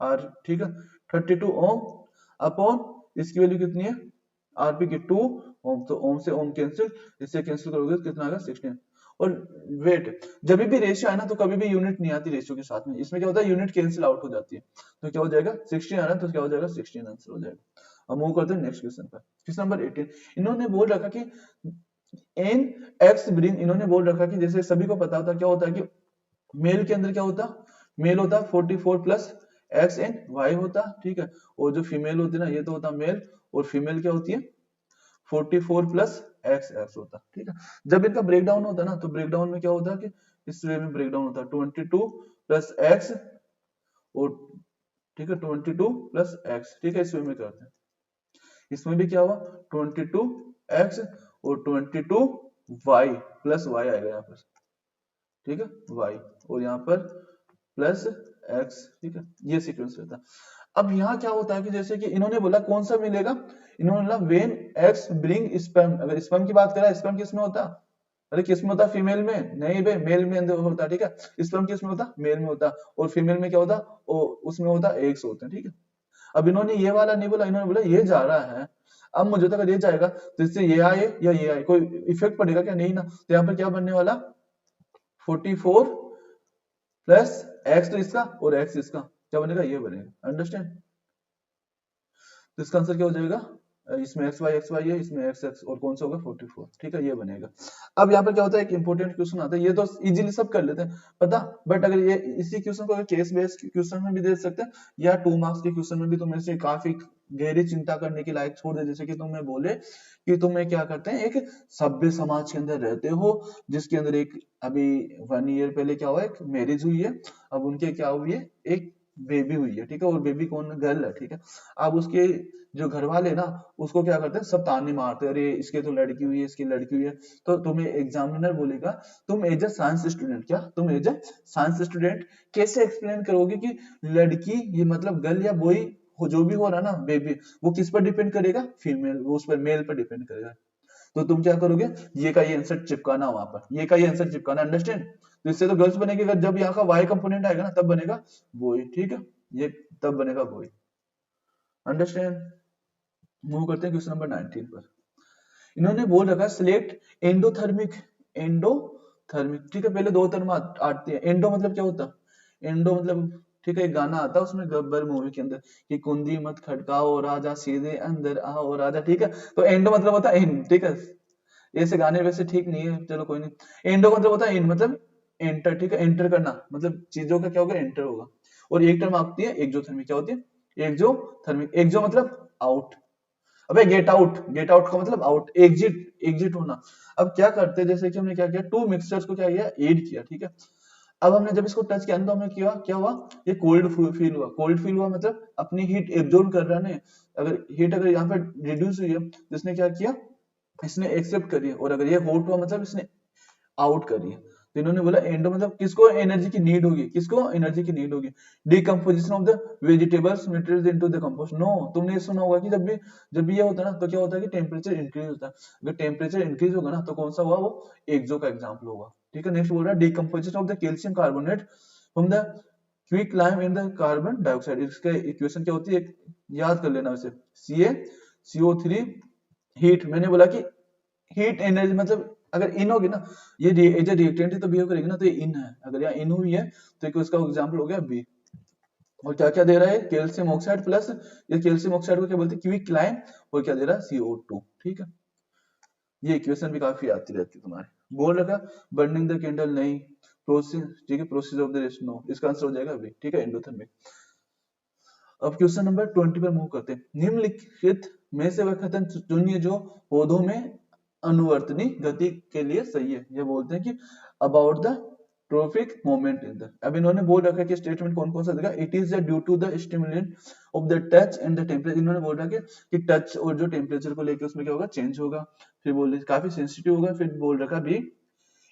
R, ठीक है, 32 ओम अपॉन इसकी वैल्यू कितनी है RP की 2 ओम, तो ओम से ओम कैंसिल, इससे कैंसिल करोगे तो कितना आएगा 16। और वेट, जब भी रेशियो है ना तो कभी भी यूनिट नहीं आती रेशियो के साथ में, इसमें क्या होता है यूनिट कैंसिल आउट हो जाती है, तो क्या हो जाएगा 16 आ रहा है, तो क्या हो जाएगा 16 आंसर हो जाएगा। अब मूव करते हैं नेक्स्ट क्वेश्चन पर। क्वेश्चन नंबर 18, इन्होंने बोल रखा कि इन एक्स ब्रिंग, इन्होंने बोल रखा कि जैसे सभी को पता होता क्या होता है कि मेल के अंदर क्या होता, मेल होता 44 प्लस एक्स एंड वाई होता, ठीक है। और जो फीमेल होती है ना, ये तो होता मेल, और फीमेल क्या होती है 44 प्लस एक्स एक्स होता, ठीक है। जब इनका ब्रेकडाउन होता है ना, तो ब्रेकडाउन में क्या होता है कि इस वे में ब्रेकडाउन होता है 22 प्लस एक्स और, ठीक है, 22 प्लस एक्स, ठीक है, इस वे में करते हैं। इसमें भी क्या हुआ 22 एक्स और 22 वाई प्लस वाई आएगा यहाँ पर, ठीक है, वाई, और यहाँ पर प्लस एक्स, ठीक है, ये सीक्वेंस रहता है। अब यहाँ क्या होता है कि जैसे कि इन्होंने बोला कौन सा मिलेगा, इन्होंने बोला व्हेन एक्स ब्रिंग स्पर्म, अगर स्पर्म की बात करा, स्पर्म किस में होता, अरे किस में होता, फीमेल में नहीं भाई, मेल में अंदर होता, ठीक है। स्पर्म किस में होता, मेल में होता, और फीमेल में क्या होता, उसमें होता एग्स होते हैं, ठीक है। अब इन्होंने ये वाला नहीं बोला, इन्होंने बोला ये जा रहा है। अब मुझे तो अगर ये जाएगा तो इससे ये आए या ये आए, कोई इफेक्ट पड़ेगा क्या, नहीं ना। तो यहाँ पर क्या बनने वाला 44 प्लस एक्स तो इसका और एक्स इसका, क्या बनेगा, ये बनेगा, अंडरस्टैंड। तो इसका आंसर क्या हो जाएगा, इसमें एक्स वाई है, इसमें एक्स एक्स, और कौन सा होगा 44, ठीक है, ये बनेगा। अब यहाँ पर क्या होता है, एक इंपॉर्टेंट क्वेश्चन आता है, ये तो इजीली सब कर लेते हैं पता, बट अगर ये इसी क्वेश्चन को केस बेस्ड क्वेश्चन में भी दे सकते हैं, या 2 मार्क्स के क्वेश्चन में भी तुम्हें से काफी गहरी चिंता करने की लायक छोड़ दे, जैसे कि तुम्हें बोले कि तुम्हें क्या करते हैं, एक सभ्य समाज के अंदर रहते हो, जिसके अंदर एक अभी 1 ईयर पहले क्या हुआ, एक मैरिज हुई है, अब उनके क्या हुई है, एक बेबी हुई है, ठीक है, और बेबी कौन, गर्ल है, ठीक है। अब उसके जो घर वाले ना उसको क्या करते हैं, सब ताने मारते हैं, अरे इसके तो लड़की हुई है, इसकी लड़की हुई है। तो तुम्हें एग्जामिनर बोलेगा, तुम एज अ साइंस स्टूडेंट, क्या तुम एज अ साइंस स्टूडेंट कैसे एक्सप्लेन करोगे कि लड़की ये मतलब गर्ल या बॉय हो, जो भी हो रहा ना बेबी, वो किस पर डिपेंड करेगा, फीमेल, वो उस पर मेल पर डिपेंड करेगा। तो तुम क्या करोगे, ये का ये आंसर चिपकाना वहां पर, ये का ये आंसर चिपकाना, अंडरस्टैंड। तो इससे तो गर्ल्स बनेगी, अगर जब यहाँ का वाई कंपोनेंट आएगा ना तब बनेगा बॉय, ठीक है, ये तब बनेगा बॉय, अंडरस्टैंड। मूव करते हैं क्वेश्चन नंबर 19 पर। इन्होंने बोल रखा है सिलेक्ट एंडोथर्मिक, एंडोथर्मिक, ठीक है। पहले दो टर्म आती है, एंडो मतलब क्या होता है, एंडो मतलब, ठीक है, एक गाना आता है उसमें गब्बर मूवी के अंदर कि कुंदी मत खड़काओ राजा सीधे अंदर आओ राजा, ठीक है। तो एंडो मतलब होता है इन, ठीक है, ऐसे गाने वैसे ठीक नहीं है, चलो कोई नहीं। एंडो मतलब होता है इन, मतलब एंटर, ठीक है, एंटर करना, मतलब चीजों का क्या होगा, एंटर होगा। और एक टर्म आती है एक्सोथर्मिक, क्या होती है एक्सोथर्मिक, एक्सो मतलब आउट, अबे गेट आउट, गेट आउट का मतलब आउट, एग्जिट, एग्जिट होना। अब क्या करते हैं, जैसे कि हमने क्या किया, टू मिक्सचर्स को क्या किया, ऐड किया, ठीक है। अब हमने जब इसको टच किया तो हमें किया क्या हुआ, ये कोल्ड फील हुआ, कोल्ड फील हुआ मतलब अपनी हीट एब्जॉर्ब कर रहा है। अगर हीट अगर यहाँ पे रिड्यूस हुई है तो इसने क्या किया, इसने एक्सेप्ट करी है, और अगर ये हॉट हुआ मतलब इसने आउट करी है। तो इन्होंने बोला एंडो मतलब किसको एनर्जी की नीड होगी, किसको एनर्जी की नीड होगी, decomposition of the vegetables materials into the compost. No, तुमने ये सुना होगा कि जब भी ये होता है ना तो क्या होता है कि टेम्परेचर इंक्रीज होता है। अगर टेम्परेचर इंक्रीज होगा ना तो कौन सा हुआ, वो एक्सो का एग्जांपल होगा, ठीक है। नेक्स्ट बोल रहा है decomposition of the calcium carbonate from the quick lime in the carbon dioxide. इसके इक्वेशन क्या होती है, याद कर लेना वैसे, CaCO3 हीट, मैंने बोला कि हीट एनर्जी मतलब अगर इन होगी ना, ये रिएक्टेंट ही तो बिहेव करेगी ना, तो ये इन है, अगर यहाँ इन हुई है तो इसका एग्जाम्पल हो गया बी। और क्या क्या दे रहा है, कैल्शियम ऑक्साइड प्लस, ये कैल्शियम ऑक्साइड को क्या बोलते हैं, क्विक लाइम, और क्या दे रहा है, CO2। ठीक है, ये इक्वेशन भी काफी आती रहती है तुम्हारे। बोल रखा बर्निंग द कैंडल नहीं, प्रोसेस, ठीक है, process of the rest no, इसका आंसर हो जाएगा बी। ठीक है, एंडोथर्मिक। अब क्वेश्चन नंबर 20 पर मूव करते हैं। निम्नलिखित में से वह कथन चुनिए जो पौधों में अनुवर्तनी गति के लिए सही है। ये बोलते हैं कि about the trophic moment in the, अब इन्होंने बोल रखा है कि स्टेटमेंट कौन कौन सा देगा, it is due to the stimulant of the touch and the temperature. इन्होंने बोल रखा है कि टच और जो टेम्परेचर को लेकर उसमें क्या होगा, चेंज होगा। फिर बोल रहे काफी सेंसिटिव होगा। फिर बोल रखा भी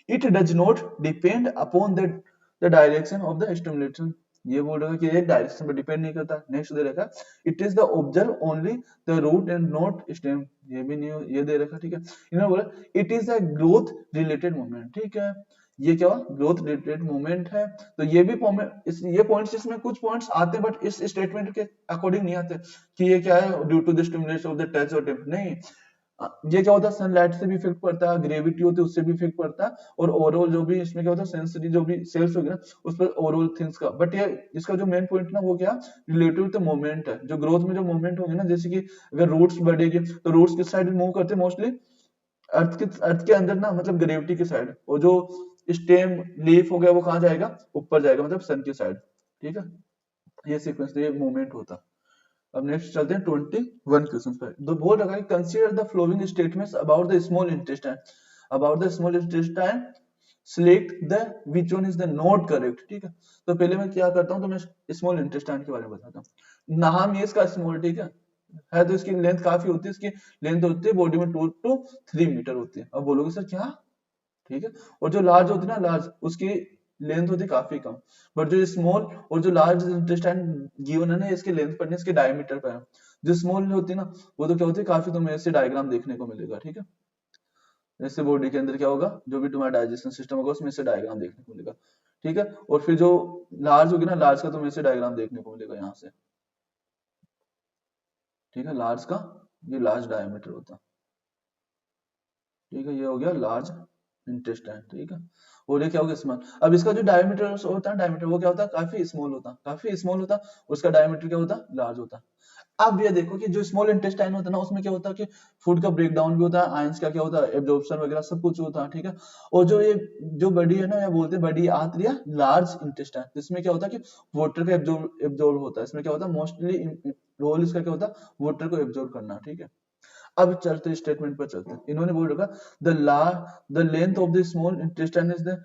it does not depend upon the direction of the stimulation, ये बोल रहा है कि ये डायरेक्शन पर डिपेंड नहीं करता। नेक्स्ट दे रखा it is the observe only the root and not stem, ये भी नहीं, ये दे रखा। ठीक है, इन्होंने बोला it is a growth related movement. ठीक है, ये क्या हुआ, ग्रोथ रिलेटेड मूवमेंट है। तो ये भी ये पॉइंट्स, इसमें कुछ पॉइंट्स आते हैं बट इस स्टेटमेंट के अकॉर्डिंग नहीं आते कि ये क्या है, due to the stimulation of the touch और टेम्परेचर, नहीं। ये क्या होता है, सनलाइट से भी इफेक्ट पड़ता है, ग्रेविटी होती है उससे भी इफेक्ट पड़ता है, और ओवरऑल जो भी इसमें क्या होता है, सेंसरी जो भी सेल्स होगी ना, उस पर ओवरऑल थिंग्स का। बट ये इसका जो मेन पॉइंट ना, वो क्या रिलेटिव टू मूवमेंट है। जो ग्रोथ में जो मूवमेंट होगी ना, जैसे कि अगर रूट्स बढ़ेगी तो रूट्स किस साइड मूव करते हैं, मोस्टली अर्थ के अंदर ना, मतलब ग्रेविटी की साइड। और जो स्टेम लीफ हो गया वो कहाँ जाएगा, ऊपर जाएगा, मतलब सन की साइड। ठीक है, ये सीक्वेंस, ये मूवमेंट होता। अब नेक्स्ट चलते हैं 21 क्वेश्चन पर। तो बोल रखा है consider the flowing statements about the small intestine, about the small intestine, select the which one is the not correct. ठीक है, तो पहले मैं क्या करता हूँ, तो मैं स्मॉल इंटेस्टाइन के बारे में बताता हूँ। नाम ये इसका स्मॉल, ठीक है तो इसकी लेंथ काफी होती है, इसकी लेंथ होती है बॉडी में 2 to 3 मीटर होती है। अब बोलोगे सर क्या, ठीक है, और जो लार्ज होती है ना, लार्ज, उसकी लेंथ होती है काफी कम। बट जो स्मॉल और जो लार्ज इंटेस्टाइन गिवन है ना, इसकी लेंथ पर नहीं, इसके डायमीटर पर है। जो स्मॉल होती है ना, वो तो क्या होती है, काफी तुम्हें ऐसे डायग्राम देखने को मिलेगा। ठीक है, जैसे बॉडी के अंदर क्या होगा, जो भी तुम्हारा डाइजेशन सिस्टम होगा उसमें से डायग्राम देखने को मिलेगा। ठीक है, और फिर जो लार्ज होगी ना, लार्ज का तुम्हें से डायग्राम देखने को मिलेगा यहाँ से। ठीक है, लार्ज का ये लार्ज डायमीटर होता है। ठीक है, ये हो गया लार्ज इंटेस्टाइन। ठीक है, और ये क्या हो गया स्मॉल। अब इसका जो डायमीटर होता है, डायमीटर वो क्या होता है, काफी स्मॉल होता है, काफी स्मॉल होता है। उसका डायमीटर क्या होता है, लार्ज होता है। अब ये देखो कि जो स्मॉल इंटेस्टाइन होता है ना, उसमें क्या होता है कि फूड का ब्रेक डाउन भी होता है, आयंस का क्या होता है, एब्जॉर्प्शन वगैरह सब कुछ होता है। ठीक है, और जो ये जो बॉडी है ना, या बोलते हैं बॉडी आती है लार्ज इंटेस्टाइन, जिसमें क्या होता है कि वाटर का एब्जॉर्ब होता है। इसमें क्या होता है, मोस्टली रोल इसका क्या होता है, वाटर को एब्जॉर्ब करना। ठीक है, अब चलते स्टेटमेंट पर चलते हैं। इन्होंने बोल रखा the length of the small intestine is the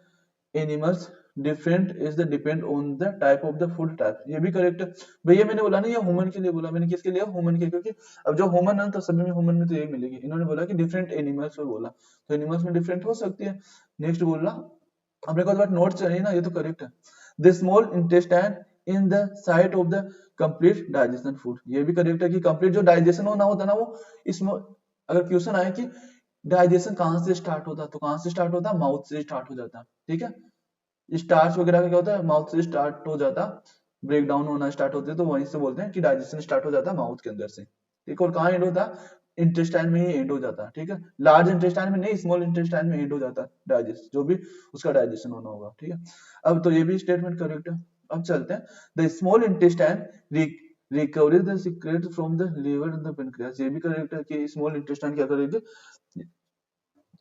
animals different is the depend on the type of the food type, ये भी करेक्ट है। भैया मैंने बोला ना, ये ह्यूमन के लिए बोला, मैंने किसके लिए, ह्यूमन के, क्योंकि अब जो ह्यूमन है तो सभी में ह्यूमन में तो यही मिलेगी। इन्होंने बोला कि डिफरेंट एनिमल्स में बोला, तो एनिमल्स में डिफरेंट हो सकती है। नेक्स्ट बोल रहा, अपने को नोट चाहिए ना, ये तो करेक्ट है। The small intestine in the site of the complete digestion food, ये भी करेक्ट है कि कंप्लीट जो डाइजेशन होना होता है ना, वो इसमें अगर क्वेश्चन आए कि डाइजेशन कहाँ से स्टार्ट होता है, तो कहाँ से स्टार्ट होता है, माउथ से स्टार्ट हो जाता है। ठीक है, स्टार्च वगैरह का क्या होता है, माउथ से स्टार्ट हो जाता, ब्रेक डाउन होना स्टार्ट होते हैं, तो वहीं से बोलते हैं कि डाइजेशन स्टार्ट हो जाता है माउथ के अंदर से। ठीक है, और कहाँ एंड होता है, इंटेस्टाइन में ही एंड हो जाता है। ठीक है, लार्ज इंटेस्टाइन में नहीं, स्मॉल इंटेस्टाइन में एंड हो जाता है डाइजेस्ट, जो भी उसका डाइजेशन होना होगा। ठीक है, अब तो ये भी स्टेटमेंट करेक्ट है। अब चलते हैं, the small intestine recovery the secret from the liver and the pancreas, ये भी करेक्ट है कि स्मॉल इंटेस्टाइन क्या करेगी,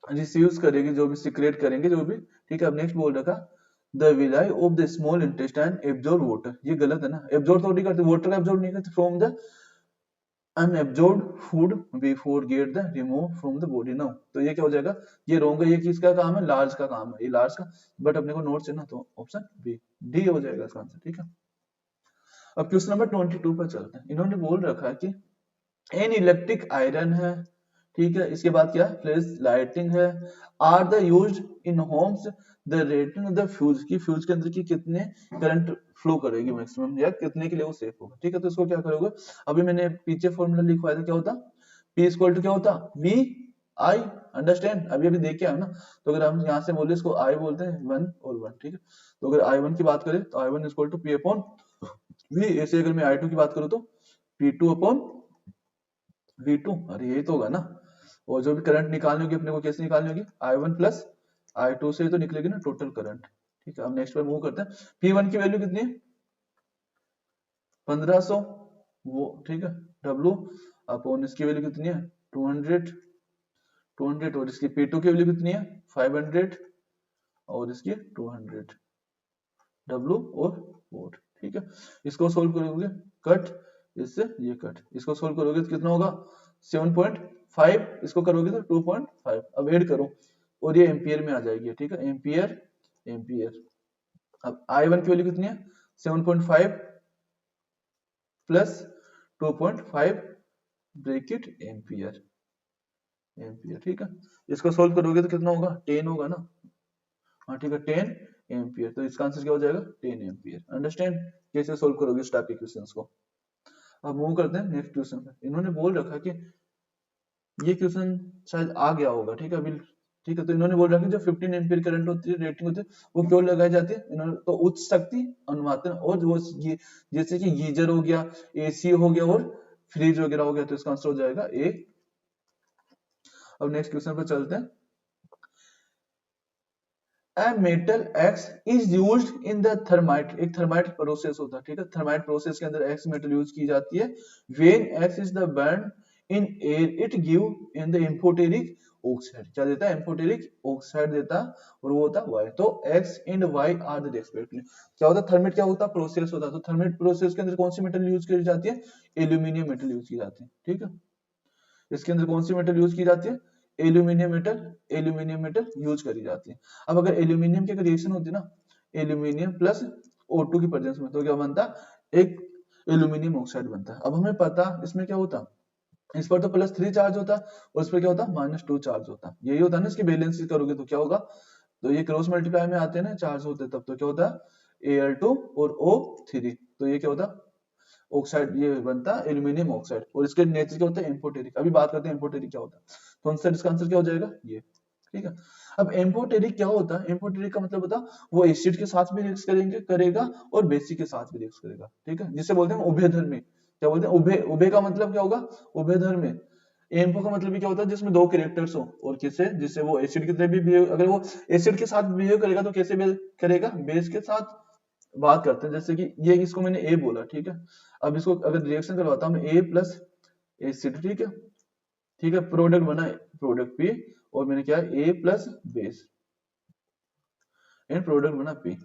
रिसीव करेगी, जो भी सीक्रेट करेंगे जो भी। ठीक है, अब नेक्स्ट बोल रखा the villi of the small intestine absorb water, ये गलत है ना, एब्जॉर्ब थोड़ी करते, वाटर का एब्जॉर्ब नहीं करते from the unabsorbed food before get the remove from the body now, तो ये क्या हो जाएगा, ये रॉन्ग है। ये किसका काम है, लार्ज का काम है, ये लार्ज का, बट अपने को नोट से ना, तो ऑप्शन बी, डी हो जाएगा इसका आंसर। ठीक है, अब क्वेश्चन नंबर 22 पर चलते हैं। इन्होंने बोल रखा है कि एन इलेक्ट्रिक आयरन है, ठीक है, इसके बाद क्या फ्लैश लाइटिंग है, are the used in homes, the rating the fuse की, फ्यूज के अंदर की कितने करंट फ्लो करेगी मैक्सिमम, या कितने के लिए वो सेफ होगा। ठीक है, तो इसको क्या करोगे, अभी मैंने पीछे फॉर्मूला लिखवाया था, क्या होता, P इक्वल टू क्या होता, V I, अंडरस्टैंड, अभी अभी देख के आए ना। तो अगर हम यहाँ से बोले इसको I बोलते हैं 1 और 1। ठीक है, तो अगर I1 की बात करें तो I1 equal to P upon V, ऐसे अगर मैं I2 की बात करूँ तो P2 अपॉन V2, अरे यही तो होगा ना। और जो भी करंट निकालनी होगी अपने को कैसे निकालनी होगी, I1 प्लस I2 से तो निकलेगी ना टोटल करंट। ठीक है, अब नेक्स्ट पर मूव करते हैं। P1 की वैल्यू कितनी है, 1500 वो, ठीक है, W अपॉन इसकी वैल्यू कितनी है 200 और इसकी P2 की वैल्यू कितनी है 500 और इसकी 200 W और 4। ठीक है, इसको सोल्व करोगे कट, इससे ये कट, इसको सोल्व करोगे तो कितना होगा 7.5, इसको करोगे तो 2.5। अब ऐड करो और ये एम्पियर में आ जाएगी। ठीक है, एम्पियर एम्पियर। अब I1 की वैल्यू कितनी है 7.5 प्लस 2.5 ब्रैकेट एम्पियर एम्पियर। ठीक है, इसको सोल्व करोगे तो कितना होगा 10 होगा ना, हाँ ठीक है 10 एम्पियर। तो इसका आंसर क्या हो जाएगा 10 एम्पियर। अंडरस्टैंड कैसे सोल्व करोगे इस टाइप के क्वेश्चंस को। अब मूव करते हैं नेक्स्ट क्वेश्चन पे। इन्होंने बोल रखा कि ये क्वेश्चन शायद आ गया होगा, ठीक है अभी। ठीक है, तो इन्होंने बोल रखा कि जो 15 एम्पियर करंट होती है रेटिंग होती है वो क्यों लगाई जाती है, इन्होंने तो उच्च शक्ति अनुपातन और वो ये जैसे कि गीजर हो गया, एसी हो गया और फ्रिज वगैरह हो गया, तो इसका आंसर हो जाएगा ए। अब नेक्स्ट क्वेश्चन पर चलते हैं। A metal X is used in the thermite, एक थर्माइट प्रोसेस होता है। ठीक है, थर्माइट प्रोसेस के अंदर X मेटल यूज की जाती है। When X is the burn in air it give in the amphoteric oxide, क्या देता है एम्फोटेरिक ऑक्साइड देता है और वो होता है Y। तो X and Y are the respectively, क्या होता है थर्मिट, क्या होता है प्रोसेस होता है। तो थर्मिट प्रोसेस के अंदर कौन सी मेटल यूज की जाती है, एल्यूमिनियम मेटल यूज की जाती है। ठीक है, इसके अंदर कौन सी मेटल यूज की जाती है, एल्यूमिनियम मेटल यूज करी जाती है। अब अगर एल्यूमिनियम की अगर रिएक्शन होती है ना एल्यूमिनियम प्लस O2 की प्रेजेंस में, तो क्या बनता है एक एल्यूमिनियम ऑक्साइड बनता है। अब हमें पता इसमें क्या होता, इस पर तो +3 चार्ज होता और इस पर क्या होता -2 चार्ज होता। यही होता है ना, इसकी बैलेंस करोगे तो क्या होगा, तो ये क्रॉस मल्टीप्लाई में आते हैं ना चार्ज होते तब, तो क्या होता है Al2 और O3, तो ये क्या होता ऑक्साइड, ये बनता है एल्यूमिनियम ऑक्साइड। और इसके नेचर क्या होता है एम्फोटेरिक। अभी बात करते हैं एम्फोटेरिक क्या होता है, तो आंसर इसका आंसर क्या हो जाएगा ये। ठीक है, अब एम्फोटेरिक क्या होता है, एम्फोटेरिक का मतलब होता है वो एसिड के साथ भी रिएक्ट करेगा और बेसिक के साथ भी रिएक्ट करेगा। ठीक है, जिसे बोलते हैं उभयधर्मी। क्या बोलते हैं उभय, उभय का मतलब क्या होगा उभयधर्मी। एम्फो का मतलब भी क्या होता है जिसमें दो कैरेक्टर्स हो और किसे, जिससे वो एसिड की तरह भी बिहेव, अगर वो एसिड के साथ बिहेव करेगा तो कैसे बिहेव करेगा, बेस के साथ। बात करते हैं जैसे कि ये इसको मैंने ए बोला, ठीक है, अब इसको अगर रिएक्शन करवाता हूँ ए प्लस एसिड, ठीक है, ठीक है, प्रोडक्ट बना प्रोडक्ट पी, और मैंने क्या ए प्लस बेस एंड प्रोडक्ट बना पी।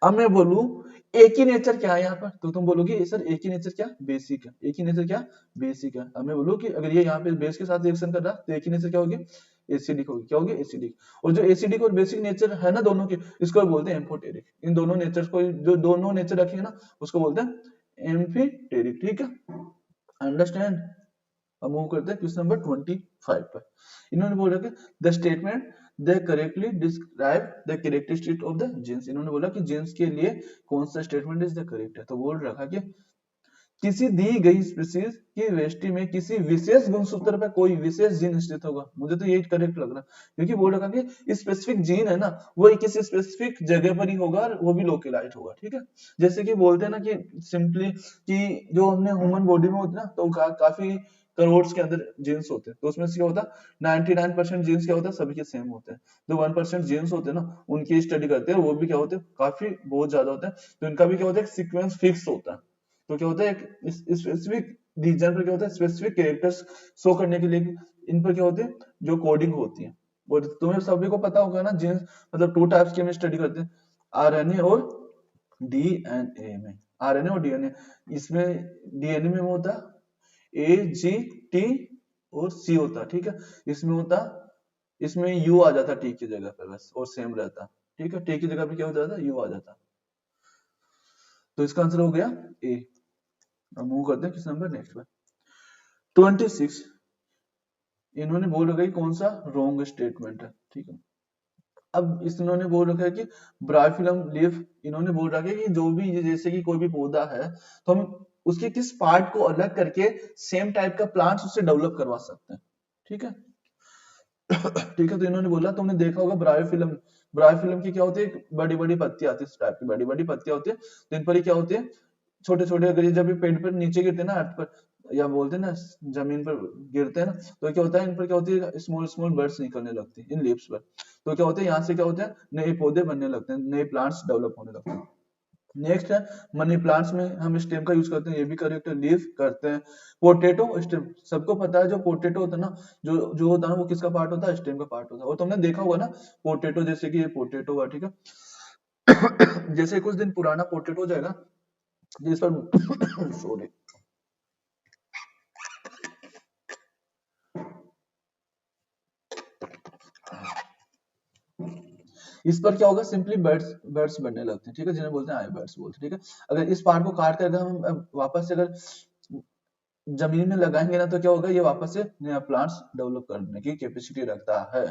अब मैं बोलूं एक ही नेचर क्या है यहाँ पर, तो तुम बोलोगे सर एक ही नेचर क्या बेसिक है, एक ही नेचर क्या बेसिक है। अब मैं बोलूं कि अगर ये यहाँ पे बेस के साथ रिएक्शन कर रहा तो एक ही नेचर क्या होगी एसिडिक होगी, क्या होगी एसिडिक। और जो एसिडिक और बेसिक नेचर है ना दोनों के, इसको बोलते हैं एम्फोटेरिक। इन दोनों नेचर को, जो दोनों नेचर रखे हैं ना उसको बोलते हैं एम्फीटेरिक। ठीक है, अंडरस्टैंड। अब मूव करते हैं क्वेश्चन नंबर 25 पर। इन्होंने बोला कि the statement they correctly describe the characteristic of the genes. इन्होंने बोला कि जीन्स के लिए कौन सा स्टेटमेंट इज द करेक्ट है, तो बोल रखा कि किसी दी गई स्पीशीज की वेस्टी में किसी विशेष गुणसूत्र पर कोई विशेष जीन स्थित होगा। मुझे तो यही करेक्ट लग रहा है, क्योंकि बोल रखा कि स्पेसिफिक जीन है ना वो किसी स्पेसिफिक जगह पर ही होगा और वो भी लोकेलाइज होगा। ठीक है, जैसे कि बोलते हैं ना कि सिंपली कि जो हमने ह्यूमन बॉडी में होते हैं ना, तो काफी करोड़ के अंदर जीन्स होते हैं, तो उसमें से क्या होता है 99% जीन्स क्या होता है सभी के सेम होते हैं। जो 1% जीन्स होते हैं ना उनकी स्टडी करते हैं, वो भी क्या होते हैं काफी बहुत ज्यादा होते हैं, तो इनका भी क्या होता है सीक्वेंस फिक्स होता है। तो क्या होता है एक स्पेसिफिक रीजन पर क्या होता है स्पेसिफिक कैरेक्टर्स शो करने के लिए इन पर क्या होते हैं जो कोडिंग होती है। और तुम्हें सभी को पता होगा ना जीन्स मतलब 2 टाइप्स की हम स्टडी करते हैं, आरएनए और डीएनए में। आरएनए और डीएनए, इसमें डीएनए में होता है ए जी टी और सी होता। ठीक है, इसमें होता इसमें यू आ जाता टी की जगह पे बस, और सेम रहता। ठीक है, टी की जगह पे क्या हो जाता यू आ जाता। तो इसका आंसर हो गया ए। अब मूव करते हैं किस नंबर नेक्स्ट पर 26। इन्होंने बोल रखा है कौन सा रॉन्ग स्टेटमेंट है। ठीक है, अब इन्होंने बोल रखा है कि ब्रायोफिलम लीफ, इन्होंने बोल रखा है कि जो भी जैसे कि कोई भी पौधा है तो हम उसके किस पार्ट को अलग करके सेम टाइप का प्लांट्स उससे डेवलप करवा सकते हैं। ठीक है ठीक है, तो इन्होंने बोला तुमने देखा होगा ब्रायोफिलम, ब्रायोफिलम की क्या होती है बड़ी बड़ी पत्तियां आती है, इस टाइप की बड़ी बड़ी पत्तियां होती है, तो इन पर ही क्या होती है छोटे छोटे, अगर ये जब ये पेड़ पर नीचे गिरते हैं ना अर्थ पर, या बोलते हैं ना जमीन पर गिरते हैं ना, तो क्या होता है इन पर क्या होती है स्मॉल स्मॉल बर्ड्स निकलने लगती है इन लीव्स पर। तो क्या होता है यहाँ से क्या होता है नए पौधे बनने लगते हैं, नए प्लांट्स डेवलप होने लगते हैं। नेक्स्ट है मनी प्लांट्स में हम स्टेम का यूज करते हैं, ये भी करेक्ट है, लीफ करते हैं। पोटैटो स्टेम, सबको पता है जो पोटैटो होता है ना, जो जो होता है ना वो किसका पार्ट होता है, स्टेम का पार्ट होता है। और तुमने देखा होगा ना पोटैटो, जैसे कि ये पोटैटो हुआ, ठीक है। जैसे कुछ दिन पुराना पोटैटो हो जाएगा जिस पर सॉरी, इस पर क्या होगा सिंपली बर्ड्स बर्ड्स बनने लगते हैं, ठीक है, जिन्हें बोलते हैं आई बर्ड्स बोलते हैं, ठीक है। अगर इस पार्ट को काट कर अगर हम वापस से अगर जमीन में लगाएंगे ना, तो क्या होगा ये वापस से नया प्लांट्स डेवलप करने की कैपेसिटी रखता है।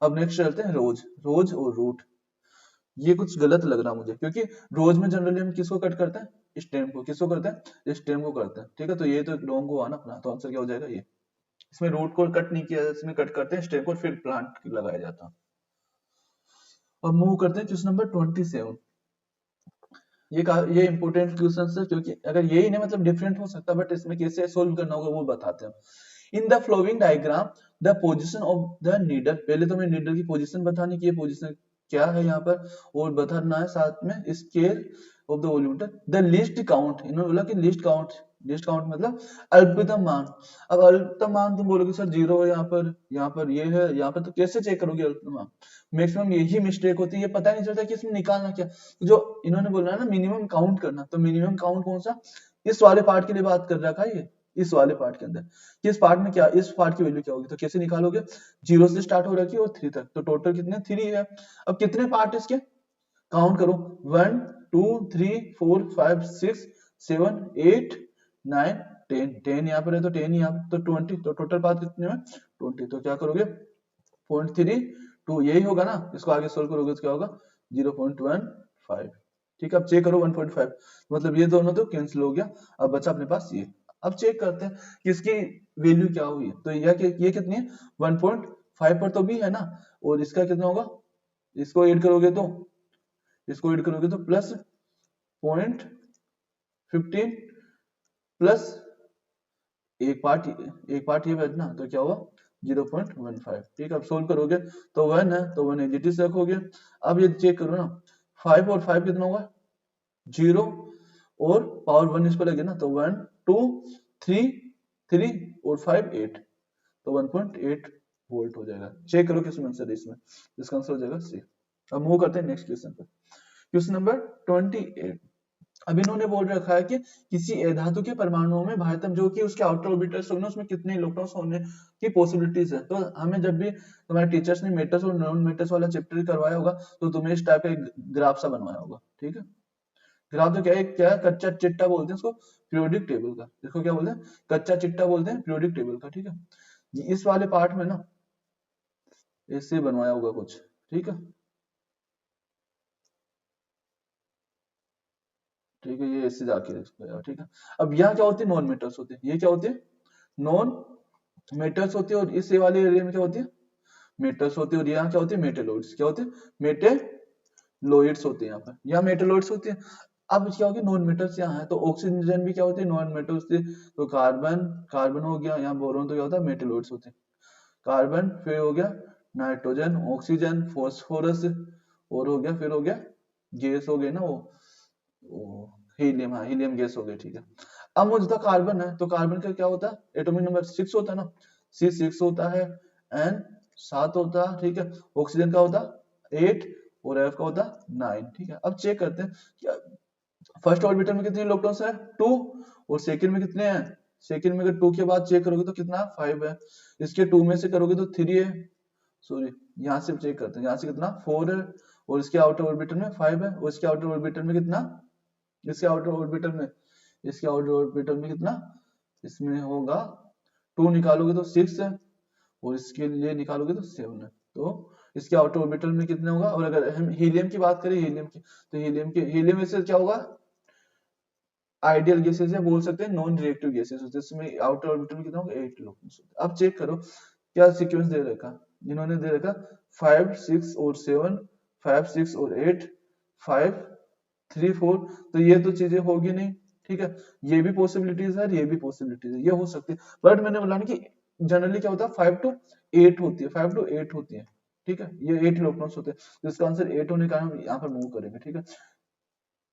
अब नेक्स्ट चलते हैं रोज, रोज और रूट। ये कुछ गलत लग रहा मुझे, क्योंकि रोज में जनरली हम किसको कट करते हैं, स्टेम को। किसको करते हैं, स्टेम को करते हैं, ठीक है। तो ये तो रॉन्ग हुआ ना अपना, तो आंसर क्या हो जाएगा ये। इसमें रूट को कट नहीं किया, इसमें कट करते हैं स्टेम को, फिर प्लांट लगाया जाता है। और मूव करते हैं क्वेश्चन नंबर 27। ये इंपॉर्टेंट क्वेश्चन है, क्योंकि अगर यही नहीं मतलब डिफरेंट हो सकता, बट इसमें कैसे सोल्व करना होगा वो बताते हैं। इन the flowing diagram the position of the needle, पहले तो हमें नीडल की पोजीशन बतानी कि ये पोजीशन क्या है यहाँ पर, और बताना है साथ में scale of the voltmeter, the least count. इन्होंने बोला कि लीस्ट काउंट मतलब अल्पतम मान। अब अल्पतम मान तुम बोलोगे सर जीरो है यहाँ पर ये है यहाँ पर, तो कैसे चेक करोगे अल्पतम मान। मैक्सिमम यही मिस्टेक होती है, ये पता नहीं चलता कि इसमें निकालना क्या। जो इन्होंने बोला है ना मिनिमम काउंट करना, तो मिनिमम काउंट कौन सा, इस वाले पार्ट के लिए बात कर रखा है ये, इस वाले पार्ट के अंदर किस पार्ट में क्या, इस पार्ट की वैल्यू क्या होगी। तो कैसे निकालोगे, जीरो से स्टार्ट हो रखी है और 3 तक, तो टोटल कितने 3 है। अब कितने पार्ट इसके काउंट करो, 1 2 3 4 5 6 7 8 9 10, 10 यहाँ पर है तो 10 यहाँ पर, तो 20, तो टोटल पार्ट कितने में 20। तो क्या करोगे 0.32 यही होगा ना, इसको आगे सोल्व करोगे तो क्या होगा 0.15। ठीक है, अब चेक करो 1.5, मतलब ये दोनों तो कैंसिल हो गया, अब बचा अपने पास ये। अब चेक करते हैं कि इसकी वैल्यू क्या हुई है, तो ये कितनी है 1.5 पर तो भी है ना, और इसका कितना होगा, इसको ऐड करोगे तो प्लस 0.15 प्लस एक पार्ट ये बचना, तो क्या हुआ 0.15। ठीक है, अब सोल्व करोगे तो 1 है तो 1 एजिटी से रखोगे। अब ये चेक करो ना 5 और 5 कितना होगा 0, और पावर 1 इस पर लगे ना, तो 1 2 3 3 और 5 8, तो 1.8 वोल्ट हो जाएगा। चेक करो किस आंसर है इसमें, इसका आंसर हो जाएगा सी। अब मूव करते हैं नेक्स्ट क्वेश्चन पर, क्वेश्चन नंबर 28। अब इन्होंने बोल रखा है कि किसी धातु के परमाणुओं में भारतम जो कि उसके आउटर ऑर्बिटल्स होंगे उसमें कितने इलेक्ट्रॉन्स होने की पॉसिबिलिटीज है। तो हमें जब भी तुम्हारे टीचर्स ने मेटर्स और नॉन मेटर्स वाला चैप्टर करवाया होगा, तो तुम्हें इस टाइप का एक ग्राफ सा बनवाया होगा। ठीक है, ग्राफ तो क्या है कच्चा चिट्टा बोलते हैं इसको, पीरियोडिक टेबल का। इसको क्या बोलते हैं, कच्चा चिट्टा बोलते हैं, पीरियोडिक टेबल का। ठीक है, इस वाले पार्ट में ना इससे बनवाया होगा कुछ। ठीक है, ठीक है, ये इससे जाके इसको, ठीक है। अब यहाँ क्या होते हैं, नॉन मेटल्स होते हैं, ये क्या होते हैं नॉन मेटल्स होते हैं, और इस वाले एरिया में क्या होती है मेटल्स होती है, और यहाँ क्या होती है मेटेलोइड्स। क्या होते हैं मेटेलोइड्स होते हैं, यहाँ मेटेलोइड्स होते हैं। अब क्या हो गया नॉन मेटल्स यहाँ है, तो ऑक्सीजन भी क्या होते हैं नॉन मेटल्स होते हैं, तो कार्बन कार्बन हो गया, यहाँ बोरोन, तो क्या होता है मेटेलोइड्स होते हैं। कार्बन फिर हो गया नाइट्रोजन, ऑक्सीजन, फॉस्फोरस, और हो गया फिर हो गया गैस हो गई ना वो हीलियम, हाँ हीलियम गैस हो गई। ठीक है, अब मुझे कार्बन है, तो कार्बन का क्या होता है एटॉमिक नंबर 6 होता है ना, C6 होता है, N 7 होता है। ठीक है, ऑक्सीजन का होता 8 और F का होता 9। ठीक है, अब चेक करते हैं क्या फर्स्ट ऑर्बिटल में कितने इलेक्ट्रॉन्स है 2, और सेकंड में कितने हैं, सेकंड में अगर 2 के बाद चेक करोगे तो कितना 5 है, इसके 2 में से करोगे तो 3 है, सॉरी यहाँ से चेक करते हैं, यहाँ से कितना 4 है, और इसके आउटर ऑर्बिटल में 5 है, और इसके आउटर ऑर्बिटल में कितना, इसके आउटर ऑर्बिटल में इसके आउटर ऑर्बिटल में कितना, इसमें होगा 2 निकालोगे तो 6 है, और इसके लिए निकालोगे तो 7 है, तो इसके आउटर ऑर्बिटल में कितने होगा। और अगर हम हीलियम की बात करें, हीलियम की, तो हीलियम में से क्या होगा आइडियल गैसेस या बोल सकते हैं नॉन रिएक्टिव गैसेस होते हैं, इसमें आउटर ऑर्बिटल में कितना होगा 8 इलेक्ट्रॉन्स। अब चेक करो क्या सीक्वेंस दे रखा, इन्होंने दे रखा 5 6 और 7, 5 6 और 8, 5 3 4, तो ये तो चीजें होगी नहीं, ठीक है, ये भी पॉसिबिलिटीज है, ये भी पॉसिबिलिटीज है, ये हो सकती है, बट मैंने बोला ना कि जनरली क्या होता है 5 to 8 होती है, 5 to 8 होती है, ठीक है, ये 8 इलेक्ट्रॉन्स होते हैं, तो इसका आंसर 8 होने का हम यहाँ पर मूव करेंगे, ठीक है,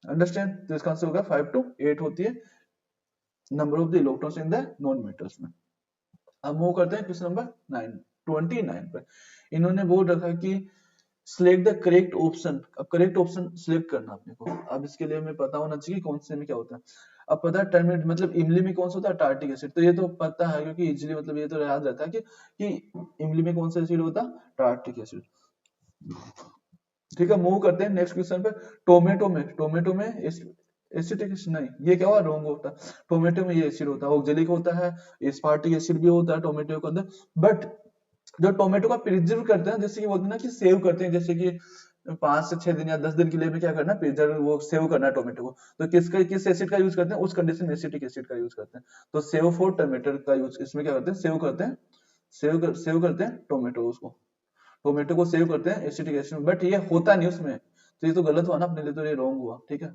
अंडरस्टैंड, तो इसका आंसर होगा 5 to 8 होती है number of the electrons in the non metals में। अब मूव करते हैं क्वेश्चन नंबर 29 पर। इन्होंने बोल रखा है कि सिलेक्ट द करेक्ट ऑप्शन। अब करेक्ट ऑप्शन सिलेक्ट करना अपने को, अब इसके लिए हमें पता होना चाहिए कौन से में क्या होता है। अब पता है टर्मेट मतलब इमली में कौन सा होता है, टार्टिक एसिड, तो ये तो पता है क्योंकि इजीली मतलब ये तो याद रहता है कि इमली में कौन सा एसिड होता है, टार्टिक एसिड। ठीक है, मूव करते हैं नेक्स्ट क्वेश्चन पर। टोमेटो में एसिटिक एसिड नहीं, ये क्या हुआ, रॉन्ग होता है, टोमेटो में ये एसिड होता है, ऑक्जेलिक होता है, एस्पार्टिक एसिड भी होता है टोमेटो के अंदर, बट जो टोमेटो का प्रिजर्व करते हैं, जैसे कि बोलते हैं ना कि सेव करते हैं, जैसे कि 5 से 6 दिन या 10 दिन के लिए में क्या करना है, प्रिजर्व वो सेव करना है टोमेटो को, तो किस एसिड का यूज करते हैं, उस कंडीशन में एसिटिक एसिड का यूज करते हैं, तो सेव फॉर टोमेटो का यूज इसमें क्या करते हैं, सेव करते हैं टोमेटो, उसको टोमेटो को सेव करते हैं एसिटिक एसिड में, बट ये होता नहीं उसमें, तो ये तो गलत हुआ ना अपने लिए, तो ये रॉन्ग हुआ, ठीक है।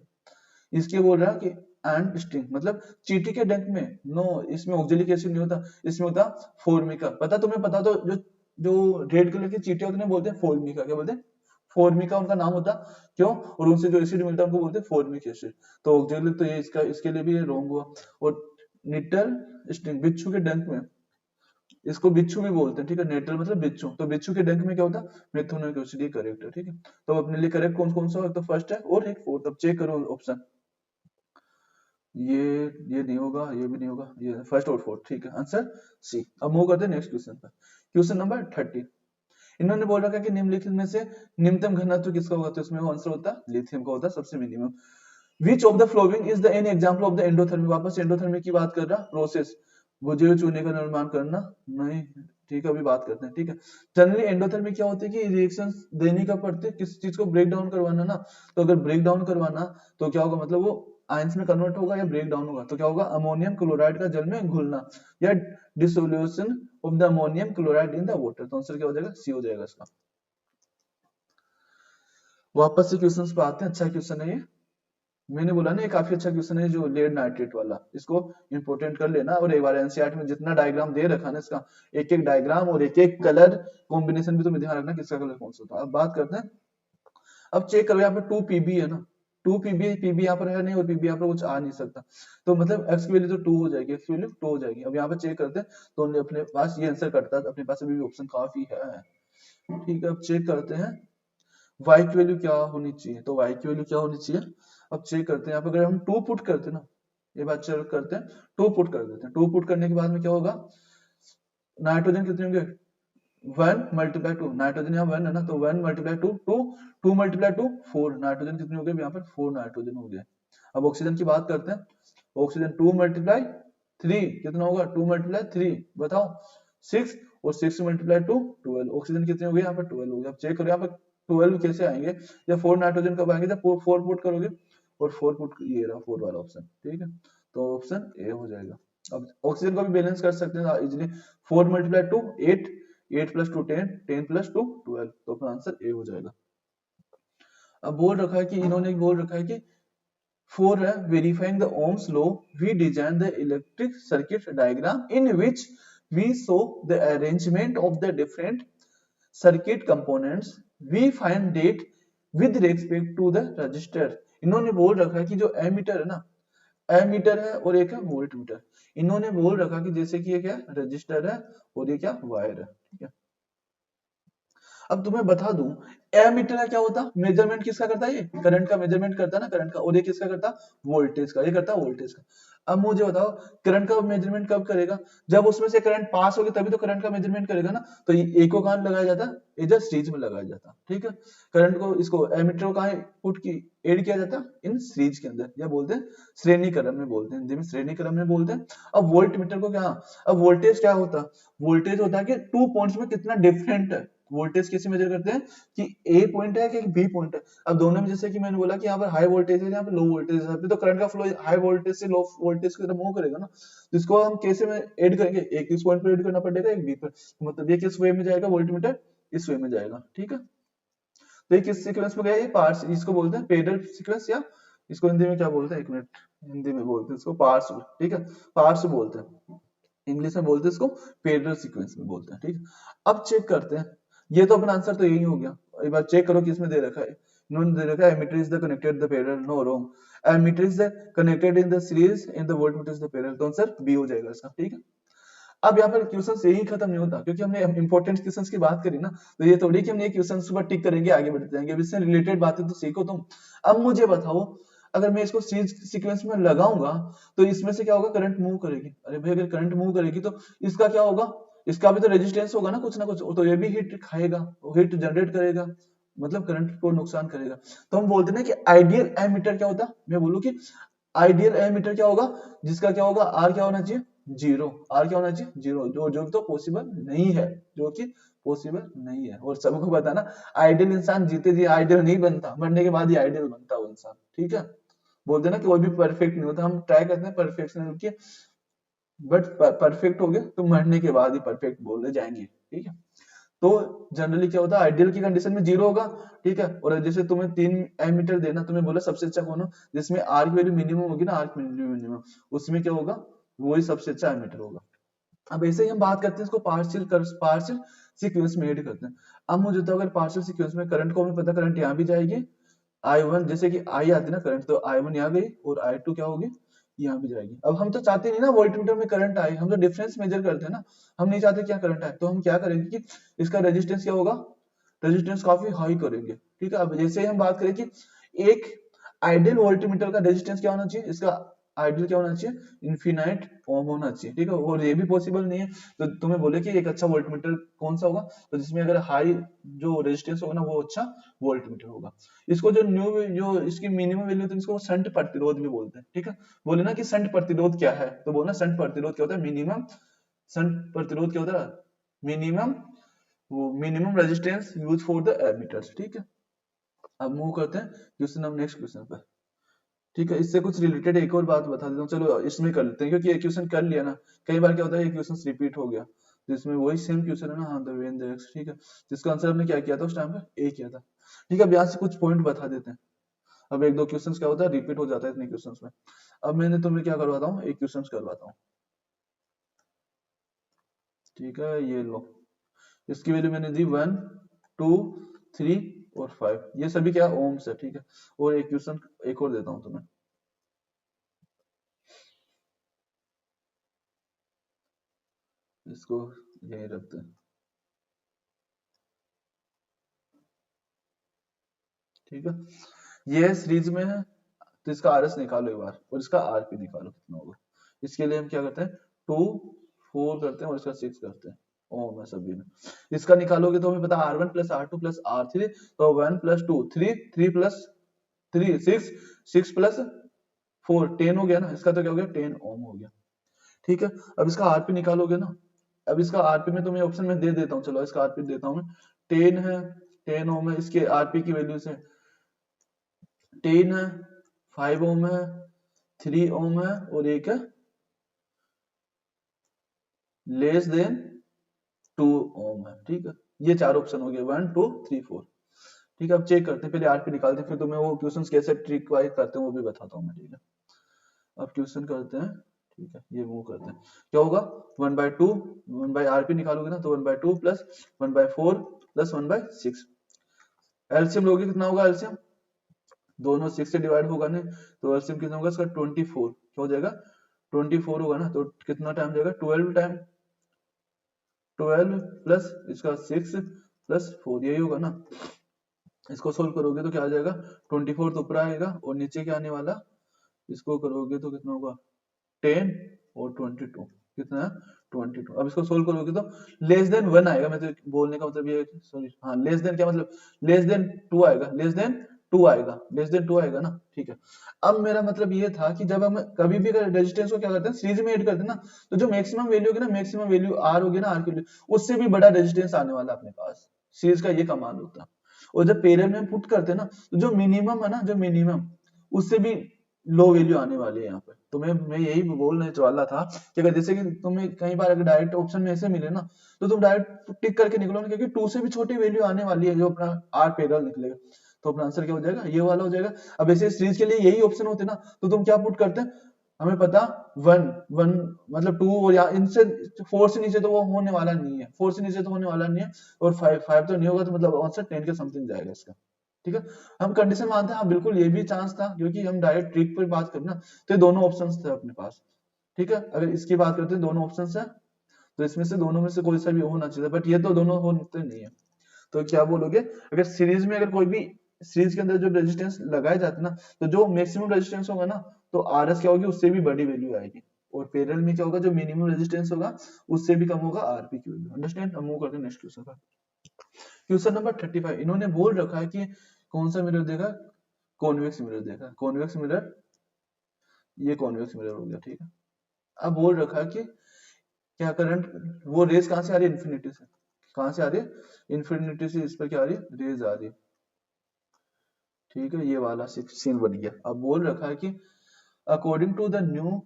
इसके बोल रहा है कि एंड स्टिंग मतलब चींटी के डंक में, नो इसमें ऑक्जेलिक एसिड नहीं होता, इसमें होता फॉर्मिका, पता तुम्हें, पता तो जो जो रेड कलर की चींटी होती है बोलते हैं फॉर्मिका, क्या बोलते हैं, फॉर्मिका उनका नाम होता, क्यों, और उनसे जो एसिड मिलता है उनको बोलते हैं फॉर्मिक एसिड, तो ऑक्जेलिक, तो ये इसका इसके लिए भी ये रॉन्ग हुआ। और निटल स्टिंग बिच्छू के डंक में, इसको बिच्छू भी बोलते हैं, ठीक है, नेटल मतलब बिच्छू, तो बिच्छू के डंक में क्या होता है, मेथोनिक एसिड, ये करेक्ट है, ठीक है। तो अपने लिए करेक्ट कौन कौन सा है, तो फर्स्ट है और एक फोर्थ, अब चेक करो ऑप्शन, ये नहीं होगा, ये भी नहीं होगा, ये फर्स्ट और फोर्थ, ठीक है, आंसर सी। अब मूव करते हैं नेक्स्ट क्वेश्चन पर, क्वेश्चन नंबर 30। इन्होंने बोल रखा है कि निम्नलिखित में से निम्नतम घनत्व किसका होगा, तो इसमें आंसर होता है लिथियम का होता है सबसे minimum. Which of the following is the an example of the endothermic, वापस एंडोथर्मिक की बात कर रहा, प्रोसेस भुजे हुए चूने का निर्माण करना, नहीं, ठीक है, अभी बात करते हैं, ठीक है। जनरली एंडोथर्मिक क्या होती है कि रिएक्शन देने का पड़ते किस चीज को ब्रेक डाउन करवाना ना, तो अगर ब्रेक डाउन करवाना तो क्या होगा, मतलब वो आयंस में कन्वर्ट होगा या ब्रेक डाउन होगा, तो क्या होगा, अमोनियम क्लोराइड का जल में घुलना या dissolution of the ammonium chloride in the water, तो आंसर क्या हो जाएगा, सी हो जाएगा इसका। वापस से क्वेश्चंस पे आते हैं, अच्छा क्वेश्चन है ये, मैंने बोला ना ये काफी अच्छा क्वेश्चन है, जो लेड नाइट्रेट वाला, इसको इंपोर्टेंट कर लेना, और एक बार एनसीईआरटी में जितना डायग्राम दे रखा ना इसका, एक एक डायग्राम और एक एक कलर कॉम्बिनेशन भी तुम्हें ध्यान रखना किसका कलर कौन सा होता है। अब बात करते हैं, अब चेक करो यहाँ पे 2 पीबी है ना, 2 पीबी, पीबी यहाँ पर है नहीं, और पीबी यहाँ पर कुछ आ नहीं सकता, तो मतलब एक्स की वैल्यू तो 2 हो जाएगी, एक्स की वैल्यू 2 हो जाएगी। अब यहाँ पे चेक करते हैं, तो अपने पास ये आंसर कटता है, अपने पास अभी भी ऑप्शन काफी है, ठीक है। अब चेक करते हैं y की वैल्यू क्या होनी चाहिए, तो y की वैल्यू क्या होनी चाहिए, अब चेक करते हैं, यहाँ पे अगर हम 2 पुट करते हैं ना, ये बात चेक करते हैं, 2 पुट कर देते हैं, 2 पुट करने के बाद में क्या होगा, नाइट्रोजन कितने होंगे, 1 मल्टीप्लाई 2, नाइट्रोजन यहाँ 1 है ना, तो 1 मल्टीप्लाई 2 2, 2 मल्टीप्लाई 2 4, नाइट्रोजन कितने हो गए यहाँ पर, 4 नाइट्रोजन हो गए। अब ऑक्सीजन की बात करते हैं, ऑक्सीजन 2 मल्टीप्लाई 3 कितना होगा, 2 मल्टीप्लाई 3 बताओ 6, और 6 मल्टीप्लाई 2 12, ऑक्सीजन कितने हो गए यहाँ पर, 12 हो गए। अब चेक करो यहाँ पर 12 कैसे आएंगे, या 4 नाइट्रोजन कब आएंगे, जब 4 पुट करोगे, और 4 पुट, ये रहा 4 वाला ऑप्शन, ठीक है, तो ऑप्शन ए हो जाएगा। अब ऑक्सीजन को भी बैलेंस कर सकते हैं इजीली, 4 मल्टीप्लाई 2 8, 8 प्लस 2 10, 10 प्लस 2 12, तो अपना आंसर ए हो जाएगा। अब बोल रखा है कि इन्होंने बोल रखा है कि for verifying the Ohm's law, we designed the electric circuit diagram in which we show the arrangement of the different circuit components. We find that with respect to the resistor. इन्होंने बोल रखा है कि जो एमीटर है ना, एमीटर है और एक है वोल्ट मीटर, इन्होंने बोल रखा कि जैसे कि ये क्या रजिस्टर है और ये क्या वायर है, ठीक है। अब तुम्हें बता दूं, एमीटर का क्या होता, मेजरमेंट किसका करता है, ये करंट का मेजरमेंट करता है ना, करंट का, और ये किसका करता, वोल्टेज का, ये करता है वोल्टेज का। अब मुझे बताओ करंट का मेजरमेंट कब करेगा, जब उसमें से करंट पास होगी तभी तो करंट का मेजरमेंट करेगा ना, तो ये एक को कहां लगाया जाता है, इधर सीरीज में लगाया जाता, ठीक है। करंट को, इसको एमीटर को कहां पुट की एड किया जाता है, इन सीरीज के अंदर, या बोलते हैं श्रेणी क्रम में, बोलते हैं हिंदी में श्रेणी क्रम में बोलते हैं। अब वोल्ट मीटर को क्या, अब वोल्टेज क्या होता है, वोल्टेज होता है कि 2 पॉइंट्स में कितना डिफरेंट है, वोल्टेज कैसे मेजर करते हैं कि ए पॉइंट है कि बी पॉइंट है। अब दोनों में जैसे कि मैंने बोला कि यहाँ पर हाई वोल्टेज है, यहाँ पे लो वोल्टेज है, तो करंट का फ्लो हाई वोल्टेज से लो वोल्टेज की तरफ मूव करेगा ना, तो इसको हम कैसे में ऐड करेंगे, एक इस पॉइंट पर ऐड करना पड़ेगा, एक बी पर, तो मतलब ये किस वे में जाएगा, वोल्टमीटर इस वे में जाएगा, ठीक है। तो ये किस सीक्वेंस में गया, ये पार्ट्स, इसको बोलते हैं पैरेलल सीक्वेंस या इसको हिंदी में क्या बोलते हैं, एक मिनट, हिंदी में बोलते हैं इसको पार्श्व, ठीक है, पार्श्व बोलते हैं, इंग्लिश में बोलते हैं इसको पैरेलल सीक्वेंस में बोलते हैं, ठीक है। अब चेक करते हैं, ये तो अपना आंसर तो यही हो गया। एक बार चेक करो किसमें दे रखा है, इन्होंने दे रखा है ammeter is the connected the parallel, no wrong, ammeter is the connected in the series in the voltmeter is the parallel, तो आंसर बी हो जाएगा इसका, ठीक है। अब यहाँ पर क्वेश्चन यही खत्म नहीं होता, क्योंकि हमने इंपॉर्टेंट क्वेश्चंस की बात करी ना, तो ये थोड़ी कि हम ये क्वेश्चंस पर टिक करेंगे आगे बढ़ते जाएंगे, अब इससे रिलेटेड बातें तो सीखो तुम। अब मुझे बताओ, अगर मैं इसको सीरीज सीक्वेंस में लगाऊंगा तो इसमें से क्या होगा, करंट मूव करेगी। अरे भाई अगर करंट मूव करेगी तो इसका क्या होगा, इसका भी तो रेजिस्टेंस होगा ना कुछ, तो ये भी हीट खाएगा, हीट जनरेट करेगा, मतलब करंट को नुकसान करेगा। तो हम बोलते हैं कि आइडियल एमीटर क्या होता है, मैं बोलूं कि आइडियल एमीटर क्या होगा, जिसका क्या होगा, आर क्या होना चाहिए, जीरो, आर क्या होना चाहिए, जीरो, जो तो पॉसिबल नहीं है, जो कि पॉसिबल नहीं है। और सबको पता ना, आइडियल इंसान जीते जी आइडियल नहीं बनता, मरने के बाद ही आइडियल बनता है वो इंसान, ठीक है। बोलते हैं ना कि कोई भी परफेक्ट नहीं होता, हम ट्राई करते हैं परफेक्शन की, बट परफेक्ट हो गए तो मरने के बाद ही परफेक्ट बोले जाएंगे, ठीक है। तो जनरली क्या होता है, आइडियल की कंडीशन में जीरो होगा, ठीक है। और जैसे तुम्हें 3 एमीटर देना, तुम्हें बोला सबसे अच्छा कौन हो, जिसमें आर की वैल्यू मिनिमम होगी ना, आर की वैल्यू मिनिमम, उसमें क्या होगा, वही सबसे अच्छा एमीटर होगा। अब ऐसे ही हम बात करते हैं इसको पार्शियल सीक्वेंस में ऐड करते हैं। अब मुझे तो अगर पार्शियल सीक्वेंस में करंट को हमें पता, करंट यहाँ भी जाएगी, I1 जैसे कि आई आती ना करंट, तो I1 यहाँ गई और I2 क्या होगी, यहाँ भी जाएगी। अब हम तो चाहते नहीं ना वोल्टमीटर में करंट आए, हम तो डिफरेंस मेजर करते हैं ना, हम नहीं चाहते क्या करंट आए, तो हम क्या करेंगे कि इसका रेजिस्टेंस क्या होगा, रेजिस्टेंस काफी हाई करेंगे, ठीक है। अब जैसे ही हम बात करें कि एक आइडियल वोल्टमीटर का रेजिस्टेंस क्या होना चाहिए, इसका आइडियल क्या होना चाहिए, इन्फिनाइट ओम होना चाहिए, ठीक है। और ये भी पॉसिबल नहीं है, तो तुम्हें बोले कि एक अच्छा वोल्टमीटर कौन सा होगा, तो जिसमें अगर हाई जो रेजिस्टेंस होगा ना, वो अच्छा वोल्टमीटर होगा। इसको जो इसकी मिनिमम वैल्यू होती है, इसको संट प्रतिरोध भी बोलते हैं, ठीक है। बोले ना कि संट प्रतिरोध क्या है, तो बोलना संट प्रतिरोध क्या होता है, मिनिमम संट प्रतिरोध क्या होता है, मिनिमम, वो minimum resistance use for the ammeters, ठीक है। अब मूव करते हैं क्वेश्चन, हम नेक्स्ट क्वेश्चन पर, ठीक है। इससे कुछ रिलेटेड एक और बात बता देता हूँ, चलो इसमें कर लेते हैं, क्योंकि ये क्वेश्चन कर लिया ना, कई बार क्या होता है ये क्वेश्चन रिपीट हो गया, तो इसमें वही सेम क्वेश्चन है ना, हाँ the way in the x, ठीक है, जिसका आंसर हमने क्या किया था उस टाइम पे, ए किया था, ठीक है। अब यहाँ से कुछ पॉइंट बता देते हैं। अब एक दो क्वेश्चन क्या होता है, रिपीट हो जाता है इतने क्वेश्चन में। अब मैंने तुम्हें क्या करवाता हूँ, एक क्वेश्चन करवाता हूँ, ठीक है। ये लो, इसकी वैल्यू मैंने दी 1 2 3 और 5, ये सभी क्या ओम्स है, ठीक है। और एक क्वेश्चन एक और देता हूँ तुम्हें, इसको यही रखते हैं, ठीक है। ये सीरीज में है, तो इसका आर एस निकालो एक बार, और इसका आर पी निकालो कितना होगा। इसके लिए हम क्या करते हैं, 2 4 करते हैं और इसका 6 करते हैं, ओम है सभी में। इसका निकालोगे तो हमें पता R one plus R two plus R three, तो 1 प्लस 2 3, 3 प्लस 3 6, 6 प्लस 4 10 हो गया ना, इसका तो क्या हो गया 10 ओम हो गया, ठीक है। अब इसका आरपी निकालोगे ना, अब इसका आरपी में तुम्हें ऑप्शन में दे देता हूँ, चलो इसका आरपी देता हूँ मैं, 10 है, 10 ओम है, इसके आरपी की वैल्यू से 10 है, 5 ओम है, 3 ओम है, और एक है लेस देन 2 ओम है, ठीक है। ये चार ऑप्शन हो गए, 1 2 3 4, ठीक है। अब चेक करते हैं, पहले आरपी निकालते हैं, फिर तुम्हें वो क्वेश्चंस कैसे ट्रिक वाइज करते हैं वो भी बताता हूँ मैं, ठीक है। अब क्वेश्चन करते हैं, ठीक है, ये मूव करते हैं, क्या होगा 1/2, 1 बाय आरपी निकालोगे ना, तो 1/2 प्लस 1/4 प्लस 1/6, एलसीएम लोगे कितना होगा, एलसीएम दोनों 6 से डिवाइड होगा ना, तो एलसीएम कितना होगा इसका 24, क्या हो जाएगा 24 होगा ना, तो कितना टाइम जाएगा 12 टाइम, 12 प्लस इसका 6 प्लस 4, यही होगा ना। इसको सोल्व करोगे तो क्या आ जाएगा, 24 तो ऊपर आएगा और नीचे क्या आने वाला, इसको करोगे तो कितना होगा 10 और 22, कितना है 22। अब इसको सोल्व करोगे तो लेस देन 1 आएगा, मैं तो बोलने का मतलब ये, सॉरी हाँ, लेस देन क्या मतलब, लेस देन 2 आएगा, लेस देन 2 आएगा, लेस देन 2 आएगा ना, ठीक है। अब मेरा मतलब ये था कि जब हम कभी भी रेजिस्टेंस को क्या करते हैं, सीरीज में ऐड करते हैं ना, तो जो मैक्सिमम वैल्यू होगी ना, मैक्सिमम वैल्यू आर होगी ना, आर की वैल्यू उससे भी बड़ा रेजिस्टेंस आने वाला अपने पास, सीरीज का ये कमाल होता है। और जब पैरेलल में पुट करते हैं ना, तो जो मिनिमम है ना, जो मिनिमम उससे भी लो वैल्यू आने वाली है यहाँ पे। तो मैं यही बोलने वाला था कि अगर जैसे कि तुम्हें कई बार अगर डायरेक्ट ऑप्शन में ऐसे मिले ना, तो तुम डायरेक्ट टिक करके निकलो ना, क्योंकि 2 से भी छोटी वैल्यू आने वाली है जो अपना आर पैरेलल निकलेगा। तो अपना आंसर क्या हो जाएगा, ये वाला हो जाएगा। अब ऐसे सीरीज के लिए यही ऑप्शन होते ना, तो तुम क्या पुट करते हैं, हमें पता 1 मतलब 2 और या इनसे 4 से नीचे तो वो होने वाला नहीं है, 4 से नीचे तो होने वाला नहीं है, और 5 तो नहीं होगा, तो मतलब आंसर 10 के समथिंग जाएगा इसका। ठीक है, हम कंडीशन मानते हैं, हाँ बिल्कुल ये भी चांस था, क्योंकि हम डायरेक्ट ट्रिक पर बात करें ना, तो ये दोनों ऑप्शंस थे अपने पास। ठीक है, अगर इसकी बात करते हैं दोनों ऑप्शंस है, तो इसमें से दोनों में से कोई सा भी होना चाहिए, बट ये तो दोनों होते नहीं है। तो क्या बोलोगे, अगर सीरीज में अगर कोई भी सीरीज के अंदर जो रेजिस्टेंस लगाए जाते हैं ना, तो जो मैक्सिमम रेजिस्टेंस होगा ना, तो आर एस क्या होगी, उससे भी बड़ी वैल्यू आएगी, और पैरेलल में क्या होगा, जो मिनिमम रेजिस्टेंस होगा उससे भी कम होगा आरपी की वैल्यू। अंडरस्टैंड। अब मूव करते हैं नेक्स्ट क्वेश्चन पर। क्वेश्चन नंबर 35, इन्होंने बोल रखा है कि कौन सा मिरर देखा, कॉन्वेक्स मिरर देखा, कॉन्वेक्स मिरर, ये कॉन्वेक्स मिरर हो गया। ठीक है, अब बोल रखा है कि क्या करंट, वो रेस कहां से आ रही है, इन्फिनिटी से, कहां से आ रही है, इन्फिनिटी से इस पर क्या आ रही है, रेज आ रही है। ठीक है, ये वाला सीन बन गया। अब बोल रखा है कि according to the new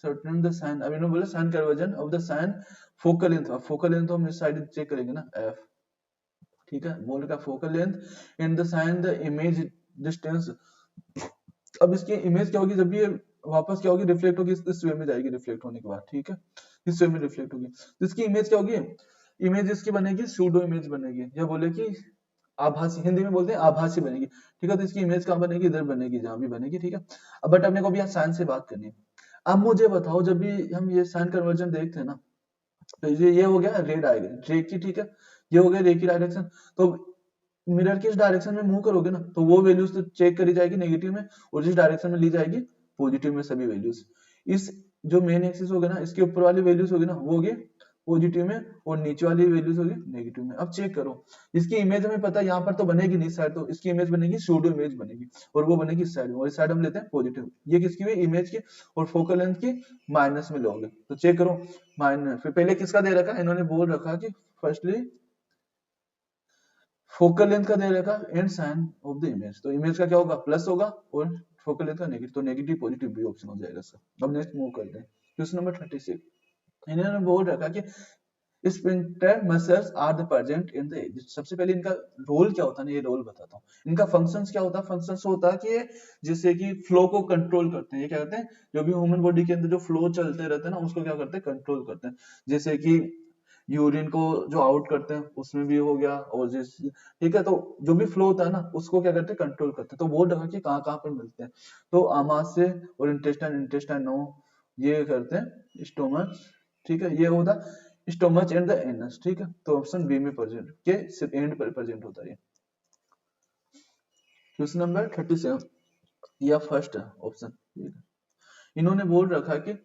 certain the sign, अब इन्होंने बोला sign conversion of the sign focal length, focal length हम इस साइड चेक करेंगे ना, एफ। ठीक है, बोल रखा focal length in the sign the image distance. अब इसकी इमेज क्या होगी, जब भी ये वापस क्या होगी, रिफ्लेक्ट होगी, इस वे में जाएगी रिफ्लेक्ट होने के बाद। ठीक है, इस वे में रिफ्लेक्ट होगी, तो इसकी इमेज क्या होगी, इमेज इसकी बनेगी सूडो इमेज बनेगी, या बोले कि आभासी, हिंदी में बोलते हैं आभासी बनेगी। ठीक है, तो इसकी इमेज कहाँ बनेगी, इधर बनेगी, जहां भी बनेगी। ठीक है, अब बट अपने को भी यहाँ साइन से बात करनी है। अब मुझे बताओ, जब भी हम ये साइन कन्वर्जन देखते हैं ना, तो ये हो गया रे डायरेक्शन, रे की। ठीक है, ये हो गया रे की डायरेक्शन। तो मिरर किस डायरेक्शन में मूव करोगे ना, तो वो वैल्यूज तो चेक करी जाएगी नेगेटिव में, और जिस डायरेक्शन में ली जाएगी पॉजिटिव में सभी वैल्यूज। इस जो मेन एक्सिस होगा ना, इसके ऊपर वाली वैल्यूज होगी ना, वो होगी पॉजिटिव में, और नीचे वाली वैल्यूज होगी नेगेटिव में। अब चेक करो, इसकी इमेज हमें पता है यहाँ पर तो बनेगी नहीं साइड, तो इसकी इमेज बनेगी सूडो इमेज बनेगी, और वो बनेगी इस साइड में, और इस साइड हम लेते हैं पॉजिटिव। ये किसकी हुई, इमेज की, और फोकल लेंथ की माइनस में लोगे, तो चेक करो माइनस। फिर पहले किसका दे रखा, इन्होंने बोल रखा कि फर्स्टली फोकल लेंथ का दे रखा and sign of the image, तो इमेज का क्या होगा, प्लस होगा, और फोकल लेंथ का नेगेटिव, तो नेगेटिव पॉजिटिव भी ऑप्शन हो जाएगा सर। अब नेक्स्ट मूव करते हैं क्वेश्चन नंबर 36, इन्होंने बोल रखा कि sphincter muscles are the present in the edge. सबसे पहले इनका रोल क्या होता है ना, ये रोल बताता हूँ। इनका फंक्शंस क्या होता है, फंक्शंस होता है कि ये जैसे कि फ्लो को कंट्रोल करते हैं। ये क्या करते हैं, जो भी ह्यूमन बॉडी के अंदर जो फ्लो चलते रहते हैं ना, उसको क्या करते हैं, कंट्रोल करते हैं। जैसे कि यूरिन को जो आउट करते हैं, उसमें भी हो गया, और जिस, ठीक है, तो जो भी फ्लो होता है ना, उसको क्या करते हैं, कंट्रोल करते हैं। तो बोल रखा कि कहाँ कहाँ पर मिलते हैं, तो आमाशय और इंटेस्टाइन, इंटेस्टाइन नो, ये करते हैं स्टोमच। ठीक है, ये होता स्टोमच एंड द एनस। ठीक है, तो ऑप्शन बी में प्रेजेंट के एंड पर प्रेजेंट होता है। क्वेश्चन नंबर 37, या फर्स्ट ऑप्शन। इन्होंने बोल रखा कि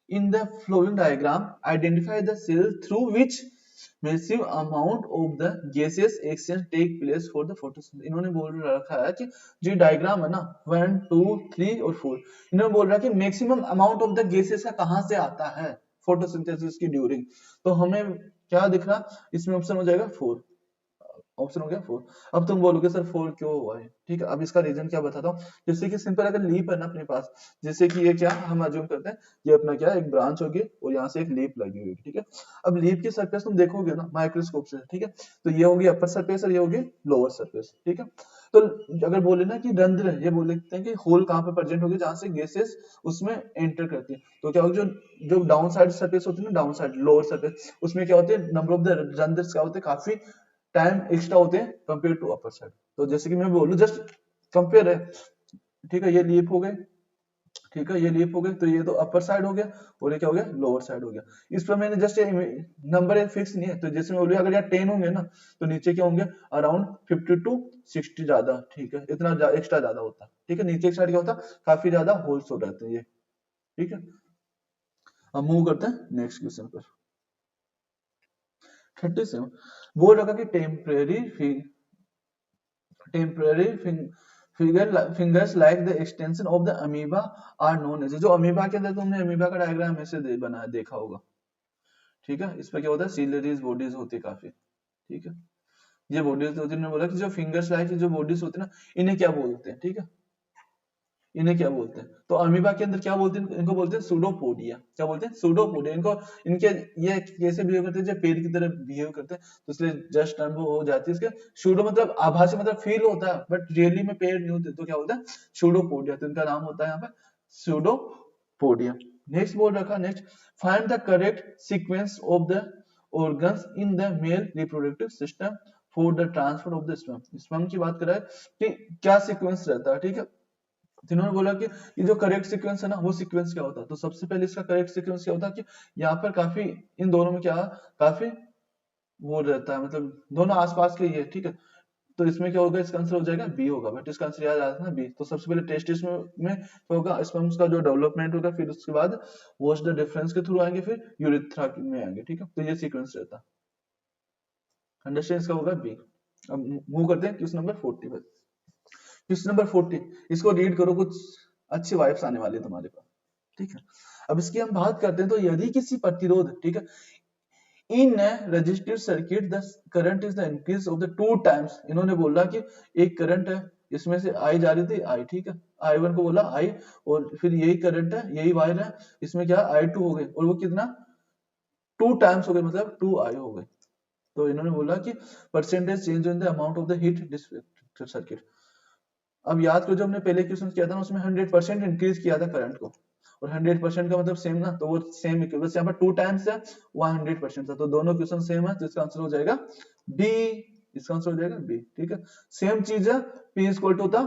in the flowing diagram identify the cell through which massive amount of the gaseous exchange take place for the photosynthesis। इन्होंने बोल रखा है कि जो डायग्राम है ना 1 2 3 और 4, इन्होंने बोल रहा है कि maximum amount of the gases का कहां से आता है फोटोसिंथेसिस की ड्यूरिंग। तो हमें क्या दिख रहा, इसमें ऑप्शन हो जाएगा 4, ऑप्शन हो गया 4। अब तुम बोलोगे सर 4 क्यों हुआ है, ठीक है, अब इसका रीजन क्या बताता हूँ। जैसे कि सिंपल अगर लीप है ना अपने पास, जैसे कि ये क्या हम अज्यूम करते हैं, ये अपना क्या एक ब्रांच होगी, और यहाँ से एक लीप लगी हुई है। ठीक है, अब लीप की सरफेस तुम देखोगे ना माइक्रोस्कोप से, ठीक है, तो ये होगी अपर सरफेस और ये होगी लोअर सरफेस। ठीक है, तो अगर बोले ना कि रंध्र, ये बोल लेते हैं कि होल कहाँ पे प्रेजेंट होगी, जहां से गैसेस उसमें एंटर करती है। तो क्या होगी, जो जो डाउन साइड सरफेस होती है ना, डाउन साइड लोअर सरफेस, उसमें क्या होते हैं, नंबर ऑफ द रंध्र क्या होते हैं, काफी टाइम एक्स्ट्रा होते हैं कंपेयर टू अपर साइड। तो जैसे कि मैं बोलूं जस्ट कंपेयर है, ठीक है, ये लीप हो गए, ठीक है, ये लीप हो गए, तो ये तो अपर साइड हो गया, और ये क्या हो गया, लोअर साइड हो गया। इस पर मैंने जस्ट नंबर फिक्स नहीं है, तो जैसे मैं बोलूं अगर यार 10 होंगे ना, तो नीचे क्या होंगे, अराउंड 50 टू 60 ज्यादा। ठीक है, इतना एक्स्ट्रा ज्यादा होता है। ठीक है, नीचे की साइड क्या होता, काफी ज्यादा होल्स हो जाते हैं ये। ठीक है, अब मूव करते हैं नेक्स्ट क्वेश्चन पर। 37 बोल रखा कि temporary fingers like the extension of the amoeba are known as। जो अमीबा के अंदर तुमने अमीबा का डायग्राम ऐसे बना देखा होगा। ठीक है, इस पर क्या होता है, सीलरीज बॉडीज होती है काफी। ठीक है, ये बॉडीज होती है, बोला कि जो फिंगर्स लाइक जो बॉडीज होती है ना, इन्हें क्या बोलते हैं। ठीक है, इन्हें क्या बोलते हैं? तो अमीबा के अंदर क्या बोलते हैं? इनको बोलते हैं सूडोपोडिया। क्या बोलते हैं? सूडोपोडिया। इनको इनके ये कैसे बिहेव करते हैं? जब पेड़ की तरह बिहेव करते हैं, तो इसलिए जस्ट टर्म वो हो जाती है इसके। सूडो मतलब आभासी, मतलब फील होता है बट रियली में पेड़ नहीं होते, तो क्या होता है? सूडोपोडिया। तो इनका नाम होता है यहाँ पर सूडोपोडिया। नेक्स्ट बोल रखा, next find the correct sequence of the organs in the male reproductive system for the transfer of the sperm। Sperm की बात कर रहा है कि क्या सीक्वेंस रहता है, ठीक है। तो इन्होंने बोला कि ये जो करेक्ट सीक्वेंस है ना, वो सीक्वेंस क्या होता है? तो सबसे पहले इसका करेक्ट सीक्वेंस क्या होता है कि यहाँ पर काफी, इन दोनों में क्या काफी वो रहता है, मतलब दोनों आसपास के ही है, ठीक है। तो इसमें क्या होगा? इसका आंसर हो जाएगा बी होगा, बट इसका आंसर याद आता है ना बी। तो सबसे पहले टेस्टिस में क्या होगा? स्पर्म्स का जो डेवलपमेंट होगा, फिर उसके बाद वॉश द डिफरेंस के थ्रू आएंगे, फिर यूरिथ्रा में आएंगे, ठीक है। तो ये सीक्वेंस रहता है। अंडरस्टैंड? इसका होगा बी। अब मूव करते हैं क्वेश्चन नंबर 40 पर। क्वेश्चन नंबर 40, इसको रीड करो, कुछ अच्छी वाइब्स आने वाली है तुम्हारे पास, ठीक है। अब इसकी हम बात करते हैं। तो यदि किसी प्रतिरोध, ठीक है, in registered circuit the current is the increase of the 2 times. इन्होंने बोला कि एक करंट है, इसमें से आई जा रही थी, आई, ठीक है, I1 को बोला आई, और फिर यही करंट है, यही वायर है, इसमें क्या I2 हो गए, और वो कितना 2 टाइम्स हो गए, मतलब 2I हो गए। तो इन्होंने बोला कि percentage change in the amount of the heat dissipated circuit. अब याद करो, जो हमने पहले क्वेश्चन किया था ना, उसमें 100% इंक्रीज किया था करंट को, और 100% का मतलब सेम ना, तो वो सेम इक्विवेलेंस यहाँ पर 2 टाइम्स है, वहां 100% था, तो दोनों क्वेश्चन सेम है, तो इसका आंसर हो जाएगा बी। इसका आंसर हो जाएगा बी, ठीक है। सेम चीज है, P इक्वल टू होता,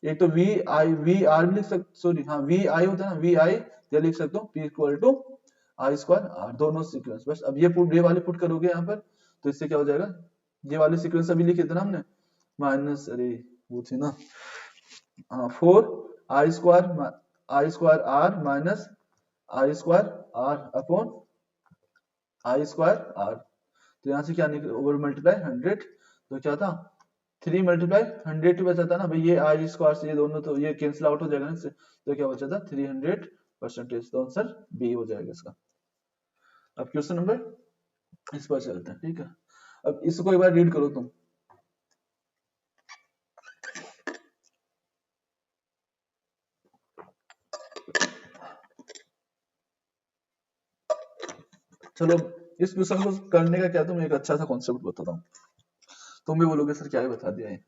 एक तो वी आर भी लिख सकते, सॉरी हाँ वी आई होता है ना, वी आई, या लिख सकते हो P equal to I square R, दोनों सीक्वेंस। बस अब ये वाले पुट करोगे यहाँ पर, तो इससे क्या हो जाएगा? ये वाले सीक्वेंस अभी लिखे थे ना हमने, माइनस, अरे वो थी ना, 4 R minus I square R upon I square R. तो यहाँ से क्या निकले? ओवर मल्टीप्लाई 100, तो क्या था 3 मल्टीप्लाई 100 बचा था ना भाई, ये आई स्क्वायर से ये दोनों तो ये कैंसिल आउट हो जाएगा ना इससे, तो क्या बचा था 300%। तो आंसर बी हो जाएगा इसका। अब क्वेश्चन नंबर इस पर चलते हैं, ठीक है। अब इसको एक बार रीड करो तुम। चलो इस क्वेश्चन को करने का क्या, तुम एक अच्छा सा कॉन्सेप्ट बताता हूँ, तुम भी बोलोगे सर क्या ही बता दिया है।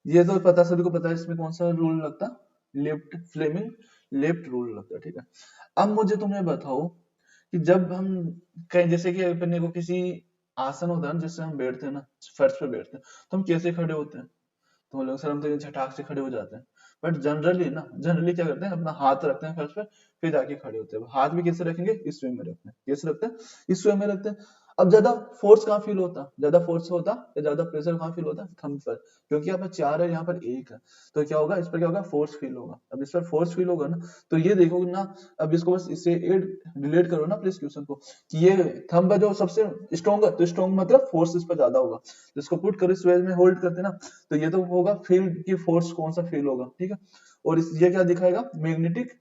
ये तो पता, सभी को पता है, इसमें कौन सा रूल लगता? लेफ्ट फ्लेमिंग लेफ्ट रूल लगता है, ठीक है। अब मुझे तुम्हें बताओ कि जब हम कहीं, जैसे कि अपने को किसी आसन होता है ना, जिससे हम बैठते हैं ना, फर्श पे बैठते हैं, तो हम कैसे खड़े होते हैं? तो लोग सर हम तो झटाक से खड़े हो जाते हैं, बट जनरली क्या करते हैं? अपना हाथ रखते हैं फर्श पर, फिर जाके खड़े होते हैं। हाथ भी कैसे रखेंगे? इस वे में रखते हैं। कैसे रखते हैं? इस वे में रखते हैं। अब ज्यादा फोर्स कहाँ फील होता? ज्यादा फोर्स होता या ज्यादा प्रेशर कहाँ फील होता? थंब पर, क्योंकि यहाँ पर 4 है, यहाँ पर 1 है, तो क्या होगा? इस पर क्या होगा? फोर्स फील होगा। अब इस पर फोर्स फील होगा ना, तो ये देखोगे ना, अब इसको बस इससे रिलेट करो ना प्लीज क्वेश्चन को, कि ये थंब है जो सबसे स्ट्रॉन्ग है, तो स्ट्रॉन्ग मतलब फोर्स इस पर ज्यादा होगा। तो इसको पुट करो, इस वे में होल्ड करते ना, तो ये तो होगा फील्ड की फोर्स, कौन सा फील होगा, ठीक है। और ये क्या दिखाएगा? मैग्नेटिक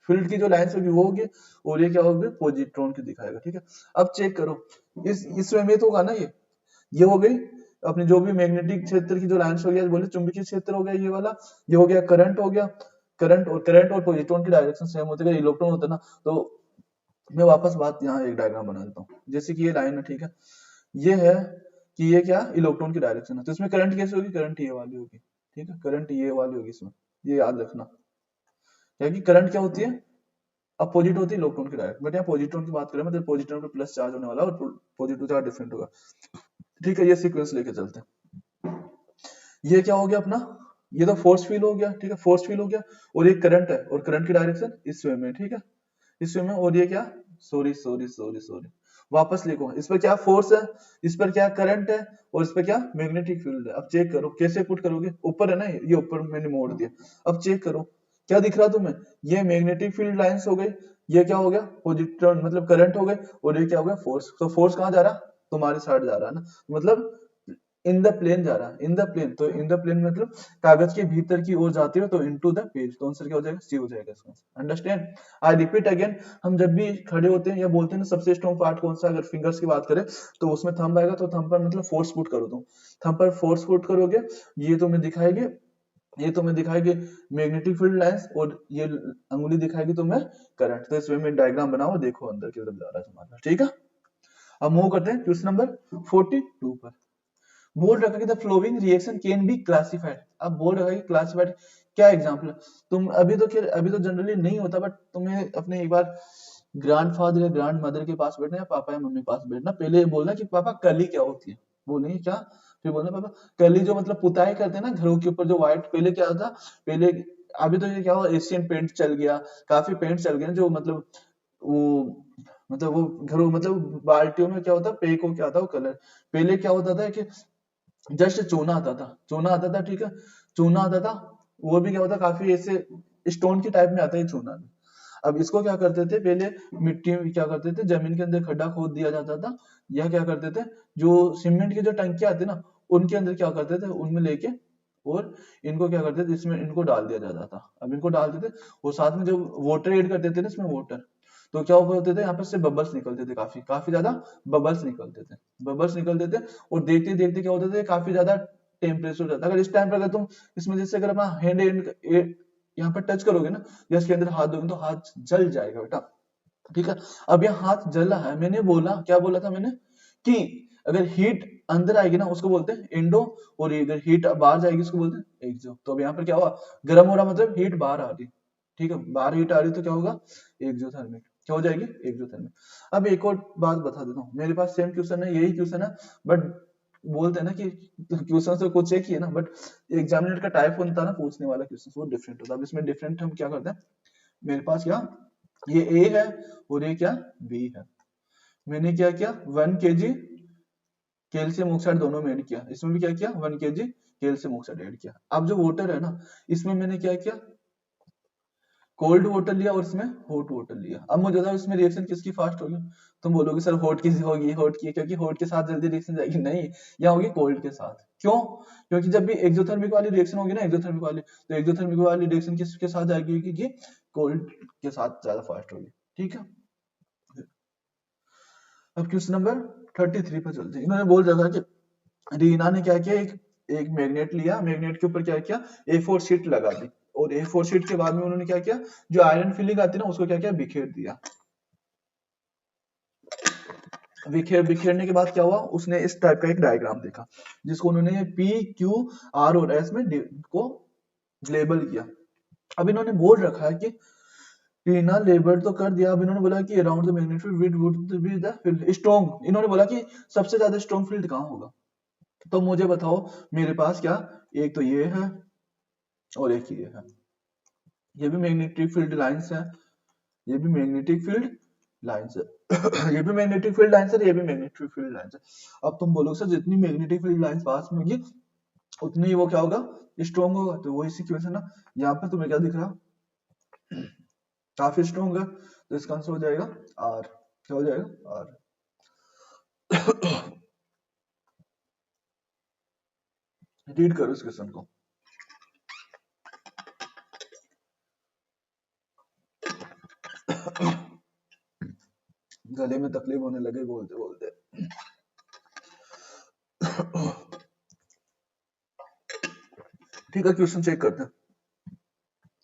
फील्ड की जो लाइंस होगी वो होगी, और ये क्या होगी? पॉजिट्रॉन की दिखाएगा, ठीक है। अब चेक करो, इस वे में तो होगा ना, ये हो गई अपनी जो भी मैग्नेटिक क्षेत्र की जो लाइंस हो गया, बोले चुंबकीय क्षेत्र हो गया ये वाला, ये हो गया करंट, हो गया करंट और पॉजिट्रॉन की डायरेक्शन सेम होती है, इलेक्ट्रॉन होता है ना। तो मैं वापस बात यहाँ एक डायग्राम बना देता हूँ, जैसे कि ये लाइन है, ठीक है, ये है कि ये क्या? इलेक्ट्रॉन की डायरेक्शन है, तो इसमें करंट कैसे होगी? करंट ये वाली होगी, ठीक है, करंट ये वाली होगी इसमें, ये याद रखना। क्योंकि करंट क्या होती है? अपोजिट होती है इलेक्ट्रॉन की डायरेक्ट, बट यहाँ पॉजिट्रॉन की बात करें, मतलब पॉजिट्रॉन पे प्लस चार्ज होने वाला और पॉजिटिव चार्ज डिफरेंट होगा, ठीक है। ये सीक्वेंस लेके चलते हैं। ये क्या हो गया अपना? ये तो फोर्स फील हो गया, ठीक है, फोर्स फील हो गया, और ये करंट है, और करंट की डायरेक्शन इस वे में, ठीक है, इस वे में। और ये क्या? सॉरी वापस लिखो, इस पर क्या फोर्स है, इस पर क्या करंट है, और इस पर क्या मैग्नेटिक फील्ड है। अब चेक करो कैसे पुट करोगे, ऊपर है ना, ये ऊपर मैंने मोड़ दिया। अब चेक करो क्या दिख रहा तुम्हें? ये मैग्नेटिक फील्ड लाइंस हो गई, ये क्या हो गया? पॉजिटिव मतलब करंट हो गए, और ये क्या हो गया? फोर्स। तो फोर्स कहाँ जा रहा? तुम्हारे साइड जा रहा है ना, मतलब इन द प्लेन जा रहा है, इन द प्लेन। तो इन द प्लेन मतलब कागज के भीतर की ओर जाती है, तो इनटू द पेज, तो आंसर क्या हो जाएगा? सी हो जाएगा इसका। अंडरस्टैंड? आई रिपीट अगेन, हम जब भी खड़े होते हैं या बोलते हैं ना, सबसे स्ट्रॉन्ग पार्ट कौन सा? अगर फिंगर्स की बात करें तो उसमें थंब आएगा, तो थंब पर मतलब फोर्स पुट करो तुम, थंब पर फोर्स पुट करोगे, ये तुम्हें दिखाएंगे ये तुम्हें दिखाएगी मैग्नेटिक फील्ड लाइंस और ये अंगुली दिखाएगी तुम्हें करंट। तो इसमें मैं डायग्राम बनाओ, देखो अंदर की तरफ जा रहा है तुम्हारा, ठीक है। अब मूव करते हैं क्वेश्चन नंबर 42 पर। बोल रखा कि the flowing reaction can be classified. अब बोल रखा है कि क्लासिफाइड क्या एग्जांपल है। तुम अभी तो जनरली नहीं होता, बट तुम्हें अपने एक बार ग्रैंडफादर या ग्रैंड मदर के पास बैठना या पापा या मम्मी के पास बैठना, पहले बोलना कि पापा कली क्या होती है, बोलेंगे क्या, फिर बोलना पापा कली जो मतलब पुताई करते हैं ना घरों के ऊपर, जो व्हाइट पहले क्या था, पहले अभी तो ये क्या हुआ एशियन पेंट चल गया, काफी पेंट चल गए जो वो वो घरों बाल्टियों में क्या होता है, पे को क्या था वो कलर। पहले क्या होता था कि जस्ट चूना आता था, चूना आता था, ठीक है, चूना आता था, वो भी क्या होता काफी ऐसे स्टोन के टाइप में आता है चूना भी। अब इसको क्या करते थे पहले, मिट्टी में क्या करते थे, जमीन के अंदर खड्डा खोद दिया जाता था, या क्या करते थे जो सीमेंट की जो टंकियां आती ना, उनके अंदर क्या करते थे, उनमें लेके और इनको क्या करते थे, इसमें इनको डाल दिया जाता था। अब इनको डालते थे और साथ में जब वाटर ऐड करते थे ना इसमें वाटर, तो क्या होते थे यहाँ पर से बबल्स निकलते थे, काफी काफी ज्यादा बबल्स निकलते थे, बबल्स निकलते थे। और देखते देखते क्या होता था, काफी ज्यादा टेम्परेचर हो जाता। अगर इस टाइम पर अगर तुम इसमें जैसे अगर अपना हैंड यहाँ पर टच करोगे ना, या इसके अंदर हाथ दोगे तो हाथ जल जाएगा बेटा, ठीक है। अब यहाँ हाथ जला है, मैंने बोला क्या बोला था मैंने कि अगर हीट अंदर आएगी ना उसको बोलते हैं इंडो, और अगर हीट बाहर जाएगी उसको बोलते हैं एक्सो। तो अब यहाँ पर क्या हुआ, गर्म हो रहा मतलब हीट बाहर आ रही, ठीक है, बाहर हीट आ रही तो क्या होगा, एक्सोथर्मिक, क्या हो जाएगी, एक्सोथर्मिक। अब एक और बात बता देता हूँ, मेरे पास सेम क्वेश्चन है, यही क्वेश्चन है, बट बोलते हैं ना कि क्वेश्चन से कुछ एक ही है ना, बट एग्जामिनर का टाइप होता है ना पूछने वाला क्वेश्चन, वो डिफरेंट होता है। अब इसमें डिफरेंट हम क्या करते हैं, मेरे पास क्या, ये ए है और ये क्या बी है। मैंने क्या किया 1 kg कैल्शियम ऑक्साइड दोनों में ऐड किया, इसमें भी क्या किया 1 kg कैल्शियम ऑक्साइड ऐड किया। अब जो वाटर है ना, इसमें मैंने क्या किया, कोल्ड वाटर लिया और इसमें हॉट वाटर लिया। अब मुझे बताओ इसमें रिएक्शन किसकी फास्ट होगी। तुम बोलोगे सर हॉट की होगी, हॉट की, क्योंकि हॉट के साथ जल्दी रिएक्शन जाएगी, नहीं, यहाँ होगी कोल्ड के साथ। क्यों, क्योंकि जब भी एक्सोथर्मिक वाली रिएक्शन होगी ना, एक्सोथर्मिक वाली, तो एक्सोथर्मिक वाली रिएक्शन किसके साथ जाएगी, कि कोल्ड के साथ ज्यादा फास्ट होगी, ठीक है। अब क्वेश्चन नंबर 33 पर चलते हैं। इन्होंने बोल रखा कि रीना ने क्या किया, एक एक मैग्नेट लिया, मैग्नेट के ऊपर क्या किया, A4 शीट लगा दी, और A4 शीट के बाद में उन्होंने क्या किया, जो आयरन फिलिंग आती है ना उसको क्या किया, बिखेर दिया। बिखेरने के बाद क्या हुआ, उसने इस टाइप का एक डायग्राम देखा, जिसको उन्होंने P Q R और S में को लेबल किया। अब इन्होंने बोल रखा है कि रीना लेबल तो कर दिया, अब इन्होंने बोला कि around the magnetic field would be the field strong. इन्होंने बोला कि सबसे ज्यादा स्ट्रॉन्ग फील्ड कहाँ होगा। तो मुझे बताओ, मेरे पास क्या, एक तो ये है और एक ये है, ये भी मैग्नेटिक फील्ड लाइंस है, ये भी मैग्नेटिक फील्ड लाइंस है ये भी मैग्नेटिक फील्ड लाइंस है, ये भी मैग्नेटिक फील्ड लाइंस है। अब तुम बोलोगे सर जितनी मैग्नेटिक फील्ड लाइंस पास में होगी उतनी ही वो क्या होगा, स्ट्रॉन्ग होगा। तो वही सिचुएशन ना, यहाँ पे तुम्हें क्या दिख रहा, काफी स्ट्रॉन्ग है, तो इसका आंसर हो जाएगा आर। क्या हो जाएगा, आर। रीड करो इस क्वेश्चन को। गले में तकलीफ होने लगे बोलते बोलते। ठीक है, क्वेश्चन चेक करते हैं।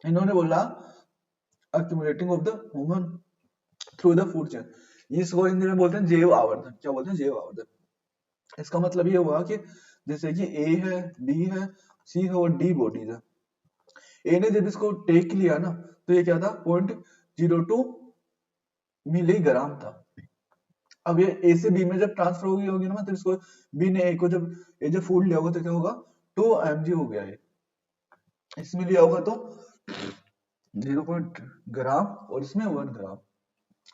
इन्होंने बोला accumulating of the human through the food chain, इसको हिंदी में बोलते हैं जैव आवर्धन। क्या बोलते हैं, जैव आवर्धन। इसका मतलब ये हुआ कि जैसे कि ए है, बी है, सी है और डी बॉडीज है। ए ने जब इसको टेक लिया ना, तो ये क्या था, 0.02 मिलीग्राम था। अब ये ए से बी में जब ट्रांसफर होगी ना, तो इसको बी ने ए को जब ए जब फूड लिया होगा तो क्या होगा, 2 mg हो गया, ये इसमें लिया होगा तो 0.ग्राम और इसमें 1 ग्राम।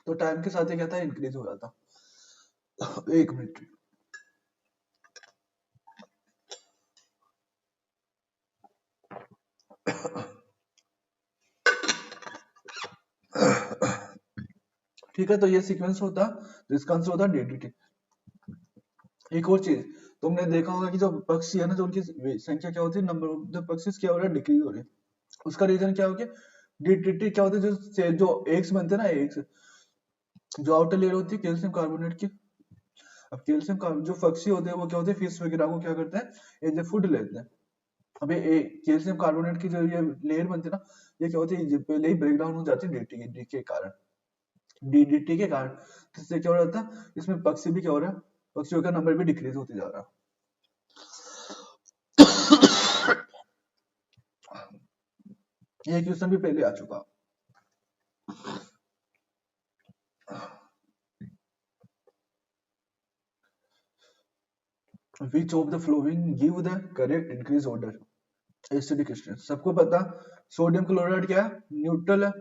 तो टाइम के साथ ये क्या था, इंक्रीज हो रहा था। एक मिनट, ठीक है। तो ये सीक्वेंस होता, तो इसका आंसर होता डीडीटी। एक और चीज, तुमने देखा होगा कि जो पक्षी है ना, जो उनकी संख्या क्या होती है, नंबर ऑफ द पक्षी क्या हो रहा है, डिक्रीज हो रही है। उसका रीजन क्या हो गया, डीडीटी क्या होता है, जो एग्स बनते हैं ना, एग्स जो आउटर लेयर होती है कैल्शियम कार्बोनेट की। अब कैल्शियम कार्बोनेट जो पक्षी होते हैं वो क्या होते हैं, फिश वगैरह को क्या करते हैं, एज ए फूड लेते हैं। अबे कैल्शियम कार्बोनेट की जो ये लेयर बनती है ना, ये क्या होती है, ये पहले ही ब्रेक डाउन हो जाती है डीटी के कारण, डीडीटी के कारण। तो इससे क्या हो रहा था, इसमें पक्षी भी क्या हो रहा है, पक्षियों का नंबर भी डिक्रीज होते जा रहा है। ये क्वेश्चन भी पहले आ चुका। Which of the flowing give the correct increase order acidic strength. सबको पता सोडियम क्लोराइड क्या है, न्यूट्रल है,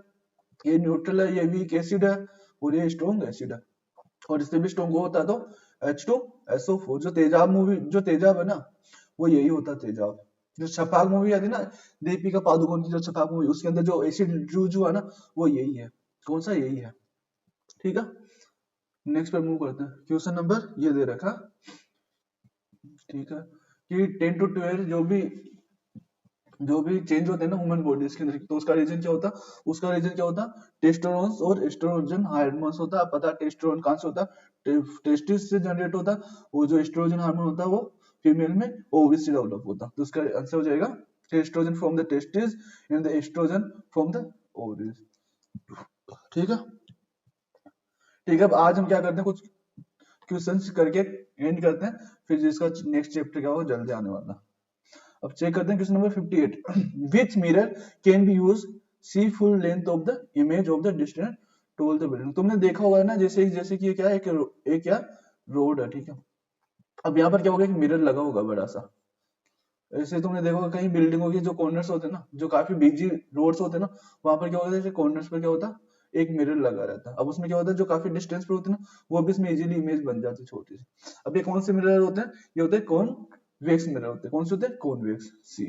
ये न्यूट्रल है, ये वीक एसिड है, और ये स्ट्रॉन्ग एसिड है। और इससे भी स्ट्रॉन्ग होता तो H2SO4। जो तेजाब मूवी, जो तेजाब है ना, वो यही होता है तेजाब। जो छपाक मूवी आती है ना, दीपिका पादुकोण की जो छपाक मूवी, उसके अंदर जो एसिड जो है ना, वो यही है। कौन सा, यही है। ठीक है, नेक्स्ट पे मूव करते हैं। क्वेश्चन नंबर ये दे रखा, ठीक है, कि 10 to 12 जो भी चेंज होते हैं ना ह्यूमन बॉडीज के अंदर, तो उसका रीजन क्या होता, उसका रीजन क्या होता, टेस्टोस्टेरोन और एस्ट्रोजन हार्मोन्स होता है। पता है टेस्टोस्टेरोन कहां से होता है, टेस्टिस से जनरेट होता है, और जो एस्ट्रोजन हार्मोन होता है वो फीमेल में ओवरी से डेवलप होता है। तो उसका आंसर हो जाएगा testosterone from the testis and the oestrogen from the ovaries. ठीक है, ठीक है। अब आज हम क्या करते हैं, कुछ क्वेश्चंस करके एंड करते हैं, फिर जिसका नेक्स्ट चैप्टर क्या होगा जल्दी आने वाला। अब चेक करते हैं question number 58। Which mirror can be use see full length of the image of the distance toward the building. तुमने देखा होगा ना, जैसे जैसे कि ये क्या है, एक क्या रोड है, ठीक है। अब यहाँ पर क्या होगा, एक मिरर लगा होगा बड़ा सा। ऐसे तुमने देखा होगा कहीं बिल्डिंगों के जो कॉर्नर्स होते हैं ना, जो काफी बिजी रोड्स होते हैं ना, वहां पर क्या होता है, जैसे कॉर्नर्स पर क्या होता है, एक मिरर लगा रहता है। अब उसमें क्या होता है, जो काफी डिस्टेंस पे होते हैं ना, वो भी इसमें इजीली इमेज बन जाती है छोटी सी। अब ये कौन से मिरर होते हैं, ये होते हैं कॉन्वेक्स मिरर होते हैं। कौन से होते हैं, कॉन्वेक्स। सी,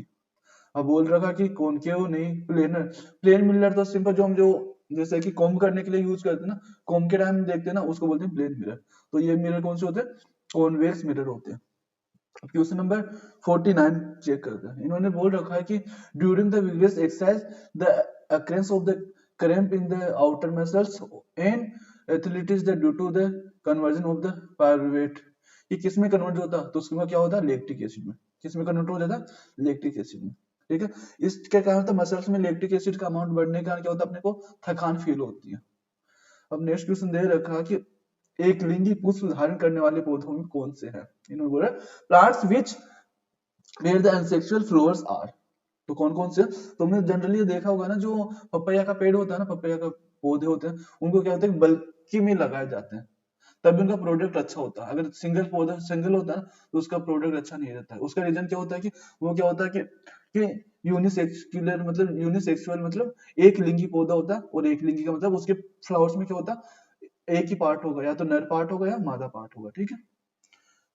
अब बोल रखा कि कॉनकेव नहीं, प्लेनर। प्लेन मिरर तो सिंपल जो हम जो जैसे कि कॉम्ब करने के लिए यूज करते हैं ना, कॉम्ब के टाइम देखते हैं ना, उसको बोलते हैं प्लेन मिरर। तो ये मिरर कौन से होते हैं, कॉन्वेक्स मिरर होते हैं। क्वेश्चन नंबर 49 चेक करते हैं। इन्होंने बोल रखा है कि during the vigorous exercise the occurrence of the cramp in the outer muscles and athletes that due to the conversion of the pyruvate। ये किस में कन्वर्ट होता है, तो उसमें क्या होता है, लैक्टिक एसिड में। किस में कन्वर्ट हो जाता है, लैक्टिक एसिड में। ठीक है, इसके कारण होता है मसल्स में लैक्टिक एसिड का अमाउंट बढ़ने के कारण क्या होता है, अपने को थकान फील होती है। अब नेक्स्ट क्वेश्चन दे रखा कि एक लिंगी पुष्प धारण करने वाले पौधों में कौन से हैं। इन्होंने बोला plants which were the asexual flowers are. तो कौन कौन से, तुमने जनरली देखा होगा ना, जो पपैया का पेड़ होता है ना, पपैया का पौधे होते हैं, उनको क्या होता है, बल्कि में लगाए जाते हैं, तभी उनका प्रोडक्ट अच्छा होता है। अगर सिंगल पौधा सिंगल होता है ना, तो उसका प्रोडक्ट अच्छा नहीं रहता है। उसका रीजन क्या होता है, कि वो क्या होता है कि यूनिसेक्सुलर मतलब यूनिसेक्सुअल मतलब एक लिंगी पौधा होता है, और एक लिंगी का मतलब उसके फ्लावर्स में क्या होता है, एक ही पार्ट होगा, या तो नर पार्ट होगा या मादा पार्ट होगा। ठीक है,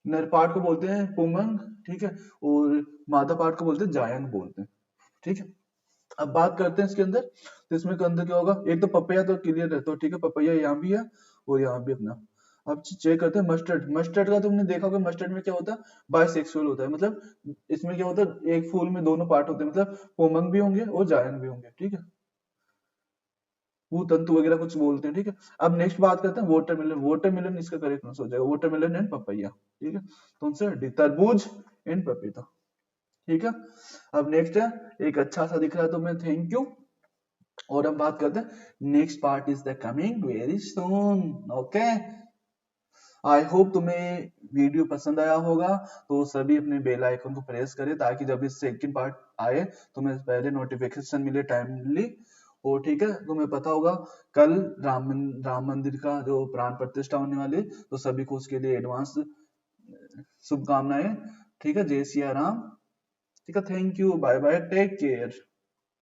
नर पार्ट को बोलते हैं पुंगंग, ठीक है, और मादा पार्ट को बोलते हैं जायंग बोलते हैं। ठीक है, अब बात करते हैं इसके अंदर, तो इसमें के अंदर क्या होगा, एक तो पपैया तो क्लियर रहता है, ठीक है, पपैया यहाँ भी है और यहाँ भी अपना। अब चेक करते हैं मस्टर्ड। मस्टर्ड का तुमने देखा होगा, मस्टर्ड में क्या होता है, बायसेक्सुअल होता है। मतलब इसमें क्या होता है, एक फूल में दोनों पार्ट होते हैं, मतलब पोमंग भी होंगे और जायन भी होंगे। ठीक है, वो तंतु वगैरह कुछ बोलते हैं। ठीक है, अब नेक्स्ट बात करते हैं वाटरमेलन। वाटरमेलन इसका करेक्ट आंसर हो जाएगा, वाटरमेलन एंड पपैया। ठीक है, तो आंसर डी, तरबूज एंड पपीता। ठीक है, अब नेक्स्ट है, एक अच्छा सा दिख रहा है तुम्हें, थैंक यू। और हम बात करते हैं, next part is the coming very soon. Okay, I hope तुम्हें वीडियो पसंद आया होगा, तो सभी अपने बेल आइकन को प्रेस करें, ताकि जब इस सेकंड पार्ट आए तुम्हें पहले नोटिफिकेशन मिले टाइमली। और ठीक है, तुम्हें पता होगा कल राम मंदिर का जो प्राण प्रतिष्ठा होने वाली है, तो सभी को उसके लिए एडवांस शुभकामनाएं। ठीक है, जय सिया राम। ठीक है, thank you, bye bye, take care.